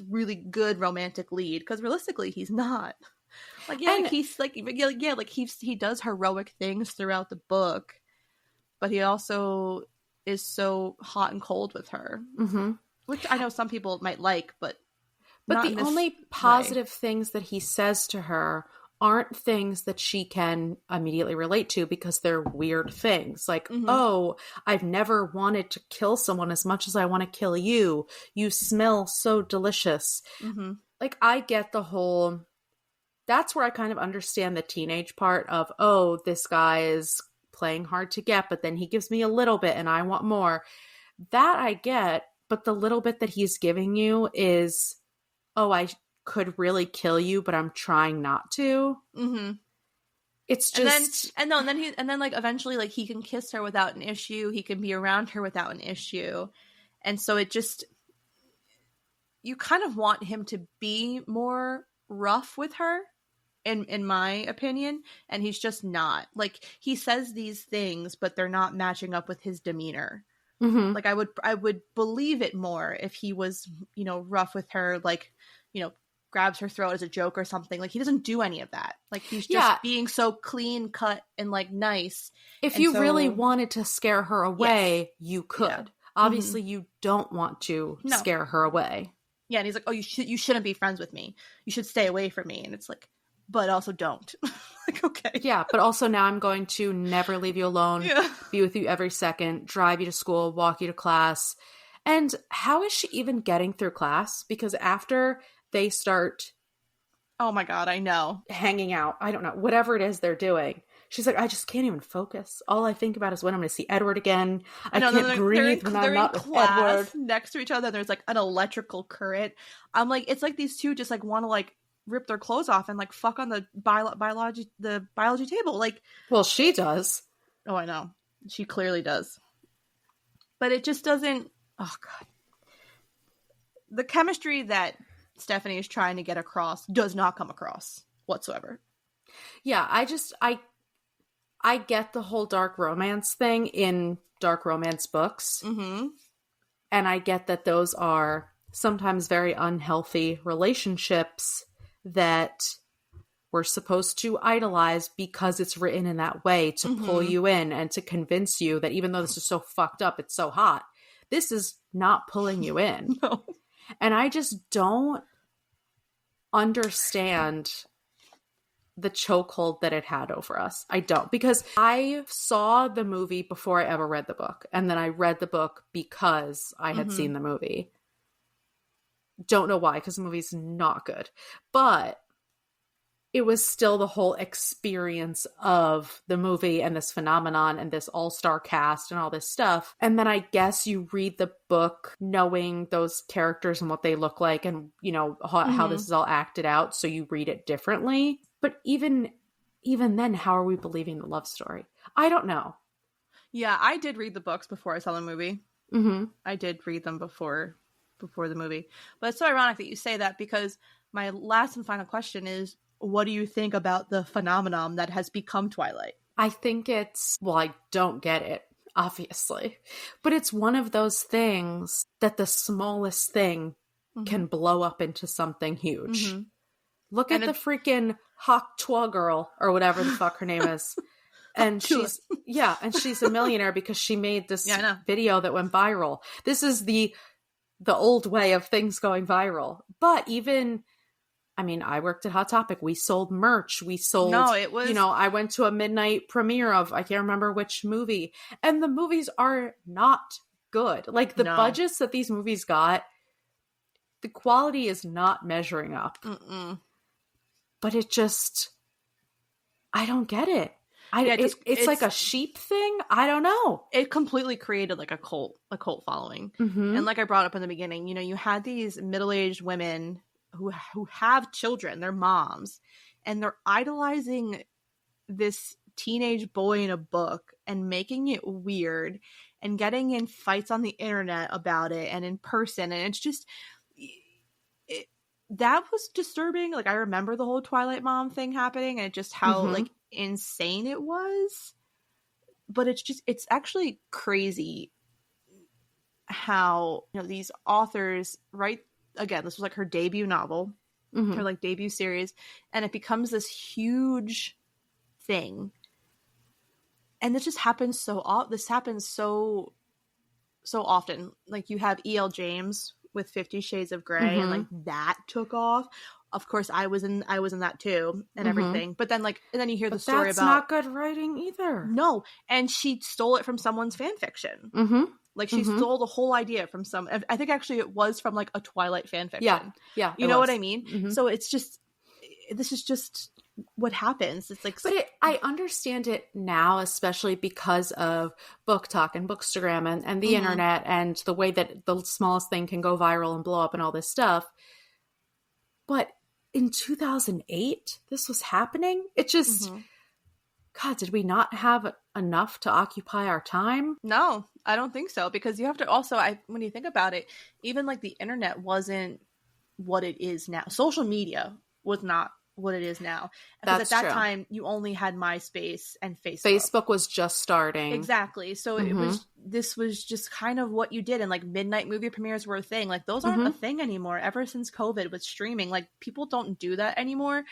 really good romantic lead, because realistically he's not. Like, yeah, like he's like, yeah, like he does heroic things throughout the book, but he also is so hot and cold with her, which I know some people might like, but the only positive things that he says to her aren't things that she can immediately relate to, because they're weird things. Like, oh, I've never wanted to kill someone as much as I want to kill you. You smell so delicious. Like, I get the whole... That's where I kind of understand the teenage part of, oh, this guy is playing hard to get, but then he gives me a little bit and I want more. That I get, but the little bit that he's giving you is, oh, I could really kill you, but I'm trying not to. It's just and then like eventually like he can kiss her without an issue. He can be around her without an issue. And so it just, you kind of want him to be more rough with her, in my opinion, and he's just not. Like, he says these things, but they're not matching up with his demeanor. mm-hmm. Like, I would believe it more if he was, you know, rough with her, like, you know, grabs her throat as a joke or something. Like, he doesn't do any of that. Like, he's just being so clean cut and like nice. If and you so, really wanted to scare her away, you could. Yeah. Obviously, you don't want to scare her away. Yeah, and he's like, "Oh, you shouldn't be friends with me. You should stay away from me." And it's like, but also don't. Like, okay. Yeah, but also now I'm going to never leave you alone, be with you every second, drive you to school, walk you to class. And how is she even getting through class? Because after they start... Oh my God, I know. Hanging out, I don't know, whatever it is they're doing. She's like, I just can't even focus. All I think about is when I'm going to see Edward again. I can't breathe when I'm not with Edward. Next to each other, there's like an electrical current. I'm like, it's like these two just like want to like rip their clothes off and like fuck on the biology table. Like, well, she does. Oh, I know. She clearly does. But it just doesn't. Oh God. The chemistry that Stephenie is trying to get across does not come across whatsoever. Yeah, I get the whole dark romance thing in dark romance books. Mm-hmm. And I get that those are sometimes very unhealthy relationships that we're supposed to idolize because it's written in that way to pull you in and to convince you that even though this is so fucked up, it's so hot, this is not pulling you in. No. And I just don't understand the chokehold that it had over us. I don't, because I saw the movie before I ever read the book, and then I read the book because I had seen the movie. Don't know why, because the movie's not good, but it was still the whole experience of the movie and this phenomenon and this all-star cast and all this stuff. And then I guess you read the book knowing those characters and what they look like and, you know, how this is all acted out. So you read it differently. But even then, how are we believing the love story? I don't know. Yeah, I did read the books before I saw the movie. Mm-hmm. I did read them before the movie. But it's so ironic that you say that, because my last and final question is, what do you think about the phenomenon that has become Twilight? I think I don't get it, obviously. But it's one of those things that the smallest thing can blow up into something huge. Mm-hmm. Look at the freaking Hawk Twa girl, or whatever the fuck her name is. And she's a millionaire because she made this video that went viral. This is the old way of things going viral. But even... I mean, I worked at Hot Topic. We sold merch. We sold, I went to a midnight premiere of, I can't remember which movie. And the movies are not good. Like, the budgets that these movies got, the quality is not measuring up. Mm-mm. But it just, I don't get it. It's like a sheep thing. I don't know. It completely created like a cult following. Mm-hmm. And like I brought up in the beginning, you know, you had these middle-aged women who have children, they're moms, and they're idolizing this teenage boy in a book and making it weird and getting in fights on the internet about it and in person. And it's just, that was disturbing. Like, I remember the whole Twilight mom thing happening and just how like insane it was. But it's actually crazy how, you know, these authors write. Again, this was like her debut novel, her like debut series, and it becomes this huge thing. And this just happens this happens so often. Like, you have E.L. James with 50 Shades of Grey, and like that took off. Of course, I was in that too, and everything. But then you hear the story about, that's not good writing either. No, and she stole it from someone's fan fiction. Mm-hmm. Like, she stole the whole idea from I think actually it was from like a Twilight fan fiction. Yeah. You know what I mean? Mm-hmm. So it's just, this is just what happens. It's like, but I understand it now, especially because of Book Talk and Bookstagram and the internet and the way that the smallest thing can go viral and blow up and all this stuff. But in 2008, this was happening. It just, God, did we not have enough to occupy our time? No, I don't think so, because you have to also, when you think about it, even like the internet wasn't what it is now. Social media was not what it is now. Because at That's that true. time, you only had MySpace and Facebook. Facebook was just starting. Exactly. So this was just kind of what you did. And like midnight movie premieres were a thing. Like those aren't a thing anymore. Ever since COVID with streaming, like people don't do that anymore.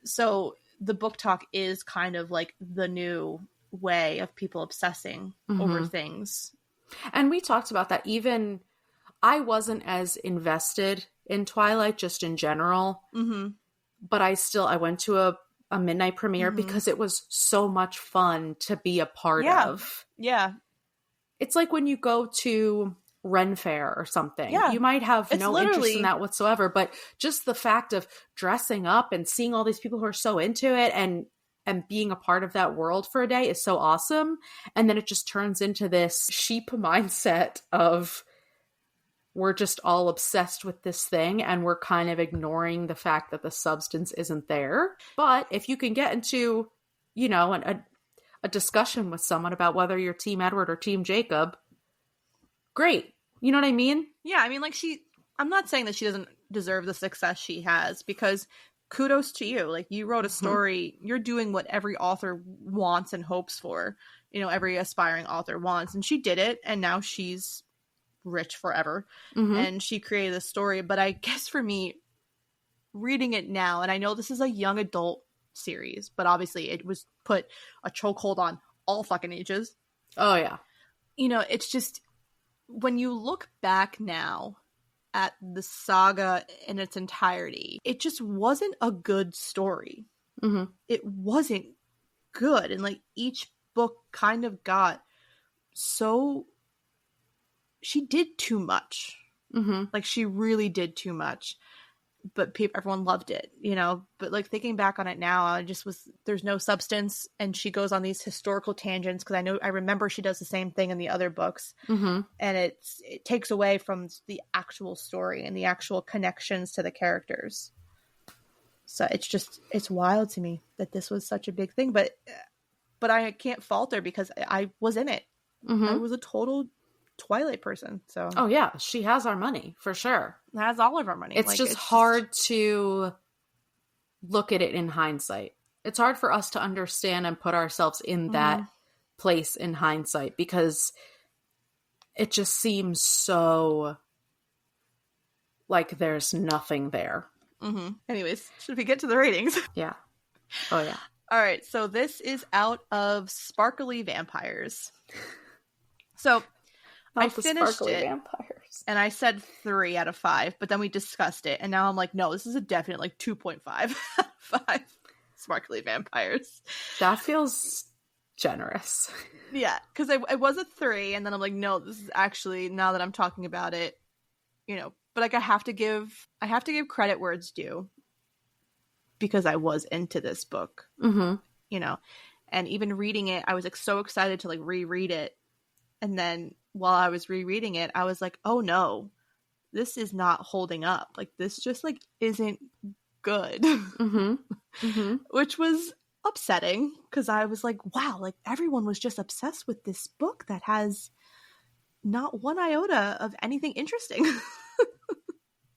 So the book talk is kind of like the new way of people obsessing over things. And we talked about that. Even I wasn't as invested in Twilight just in general, but I went to a midnight premiere because it was so much fun to be a part of. Yeah. It's like when you go to Ren Fair or something. Yeah. You might have It's no interest in that whatsoever, but just the fact of dressing up and seeing all these people who are so into it and being a part of that world for a day is so awesome. And then it just turns into this sheep mindset of we're just all obsessed with this thing and we're kind of ignoring the fact that the substance isn't there. But if you can get into, you know, a discussion with someone about whether you're Team Edward or Team Jacob, great. You know what I mean? Yeah, I mean, like I'm not saying that she doesn't deserve the success she has, because kudos to you. Like, you wrote a story, you're doing what every author wants and hopes for, you know, every aspiring author wants. And she did it, and now she's rich forever. And she created a story. But I guess for me, reading it now, and I know this is a young adult series, but obviously it was put a chokehold on all fucking ages. Oh, yeah. You know, it's just, when you look back now at the saga in its entirety, it just wasn't a good story. It wasn't good. And like each book kind of got so, she did too much. Like she really did too much. But everyone loved it, you know. But like thinking back on it now, I just there's no substance, and she goes on these historical tangents, because I remember she does the same thing in the other books, and it takes away from the actual story and the actual connections to the characters. So it's wild to me that this was such a big thing, but I can't fault her because I was in it. I was a total Twilight person. So oh yeah, she has our money for sure. Has all of our money. It's just hard to look at it in hindsight. It's hard for us to understand and put ourselves in that place in hindsight, because it just seems so like there's nothing there. Anyways, should we get to the ratings? Yeah. Oh yeah. All right, so this is out of Sparkly Vampires. So I finished it, vampires. and I said 3 out of 5, but then we discussed it, and now I'm like, no, this is a definite like 2.5 out of 5 Sparkly Vampires. That feels generous. Yeah, because I was a 3, and then I'm like, no, this is actually, now that I'm talking about it, you know, but like I have to give credit where it's due, because I was into this book, you know, and even reading it, I was like so excited to like reread it, and then while I was rereading it, I was like, oh no, this is not holding up. Like, this just like isn't good. Which was upsetting, because I was like, wow, like everyone was just obsessed with this book that has not one iota of anything interesting.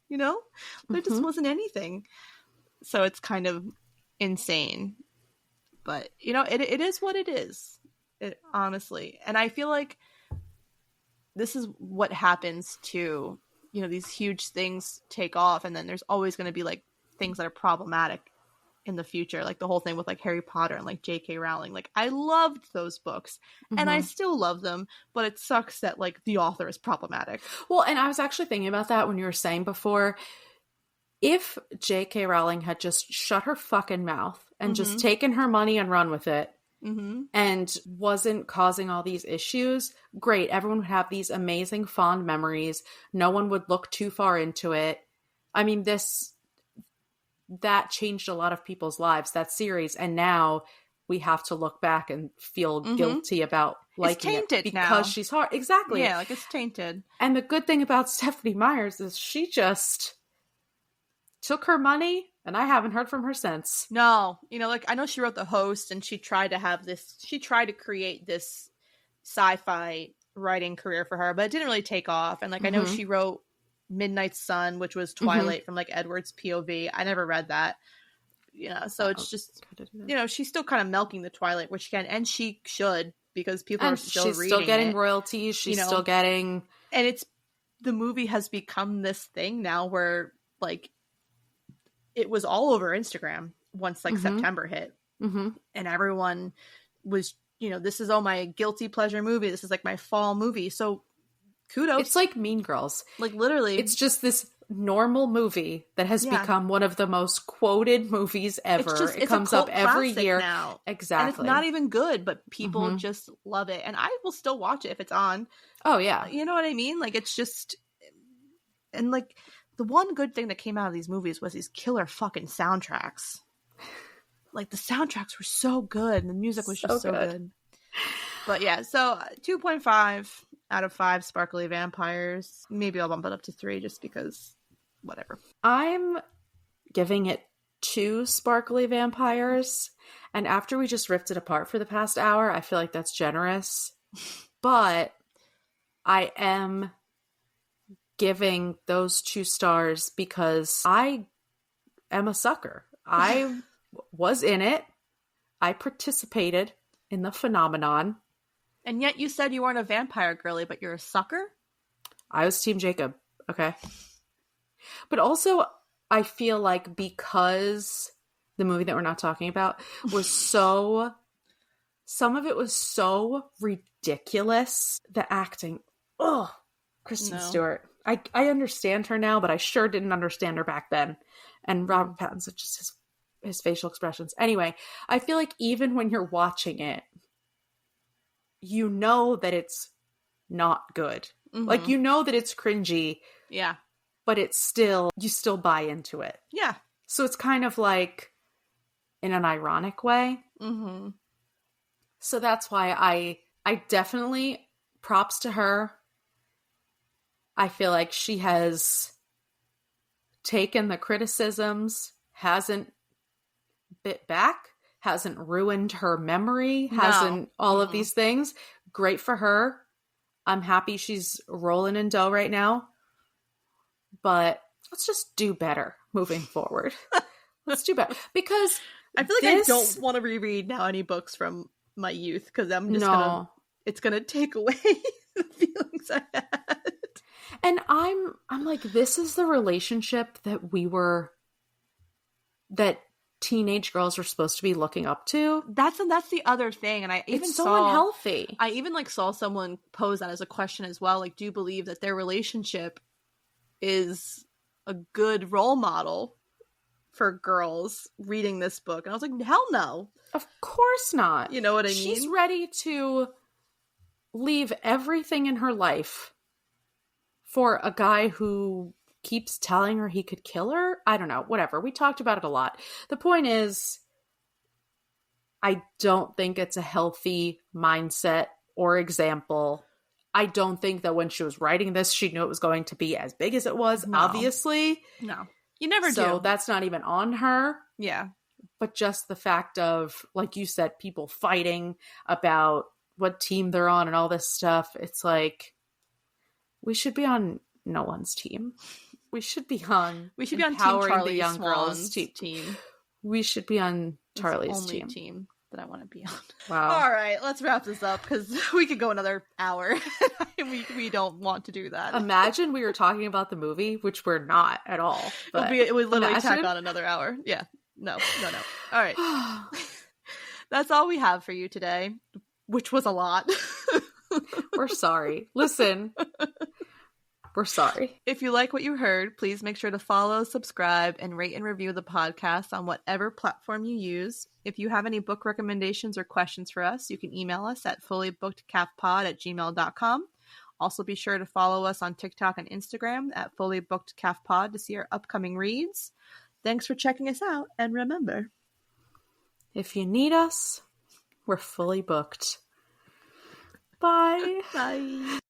You know? There just wasn't anything. So it's kind of insane. But, you know, it is what it is. It honestly. And I feel like this is what happens to, you know, these huge things take off, and then there's always going to be like things that are problematic in the future, like the whole thing with like Harry Potter and like J.K. Rowling. Like, I loved those books, and I still love them, but it sucks that like the author is problematic. Well, and I was actually thinking about that when you were saying before, if J.K. Rowling had just shut her fucking mouth and just taken her money and run with it, and wasn't causing all these issues, great. Everyone would have these amazing fond memories. No one would look too far into it. I mean, that changed a lot of people's lives, that series. And now we have to look back and feel guilty about liking it because now. She's hard. Exactly. Yeah, like it's tainted. And the good thing about Stephenie Meyer is she just took her money And I haven't heard from her since. No, like I know she wrote The Host, and she tried to create this sci-fi writing career for her, but it didn't really take off. And like I know she wrote Midnight Sun, which was Twilight from like Edward's POV. I never read that. So it's just she's still kind of milking the Twilight, which she can, and she should, because people are still reading it. She's still getting royalties. She's still getting, and the movie has become this thing now where like it was all over Instagram once like September hit, and everyone was, this is my guilty pleasure movie. This is like my fall movie. So kudos. It's like Mean Girls. Like literally. It's just this normal movie that has become one of the most quoted movies ever. It comes up every year now. Exactly. And it's not even good, but people just love it. And I will still watch it if it's on. Oh yeah. You know what I mean? Like it's just, and like the one good thing that came out of these movies was these killer fucking soundtracks. Like the soundtracks were so good and the music was just so good. But yeah, so 2.5 out of 5 sparkly vampires. Maybe I'll bump it up to 3 just because whatever. I'm giving it 2 sparkly vampires. And after we just ripped it apart for the past hour, I feel like that's generous. But I am giving those 2 stars because I am a sucker. I was in it. I participated in the phenomenon. And yet you said you weren't a vampire girly, but you're a sucker? I was Team Jacob. Okay. But also, I feel like because the movie that we're not talking about was some of it was so ridiculous. The acting. Oh, Kristen Stewart. I understand her now, but I sure didn't understand her back then. And Robert Pattinson, just his facial expressions. Anyway, I feel like even when you're watching it, you know that it's not good. Like, you know that it's cringy. Yeah. But you still buy into it. Yeah. So it's kind of like in an ironic way. So that's why I definitely, props to her. I feel like she has taken the criticisms, hasn't bit back, hasn't ruined her memory, hasn't all of these things. Great for her. I'm happy she's rolling in dough right now. But let's just do better moving forward. Let's do better. Because I feel like I don't want to reread now any books from my youth, because I'm just it's gonna take away the feelings I had. And I'm like, this is the relationship that teenage girls are supposed to be looking up to. That's the other thing. And it's so unhealthy. I even saw someone pose that as a question as well. Like, do you believe that their relationship is a good role model for girls reading this book? And I was like, hell no. Of course not. You know what I mean? She's ready to leave everything in her life for a guy who keeps telling her he could kill her. I don't know. Whatever. We talked about it a lot. The point is, I don't think it's a healthy mindset or example. I don't think that when she was writing this, she knew it was going to be as big as it was, obviously. No. You never do. So that's not even on her. Yeah. But just the fact of, like you said, people fighting about what team they're on and all this stuff. It's like, we should be on no one's team. We should be on Team Charlie the young girls team. We should be on Charlie's only team that I want to be on. Wow. All right, let's wrap this up because we could go another hour. we don't want to do that. Imagine we were talking about the movie, which we're not at all. But it would literally tack on another hour. Yeah. No. All right. That's all we have for you today, which was a lot. We're sorry. Listen. We're sorry. If you like what you heard, please make sure to follow, subscribe, and rate and review the podcast on whatever platform you use. If you have any book recommendations or questions for us, you can email us at fullybookedcalfpod@gmail.com. Also, be sure to follow us on TikTok and Instagram at fullybookedcalfpod to see our upcoming reads. Thanks for checking us out, and remember, if you need us, we're fully booked. Bye. Bye.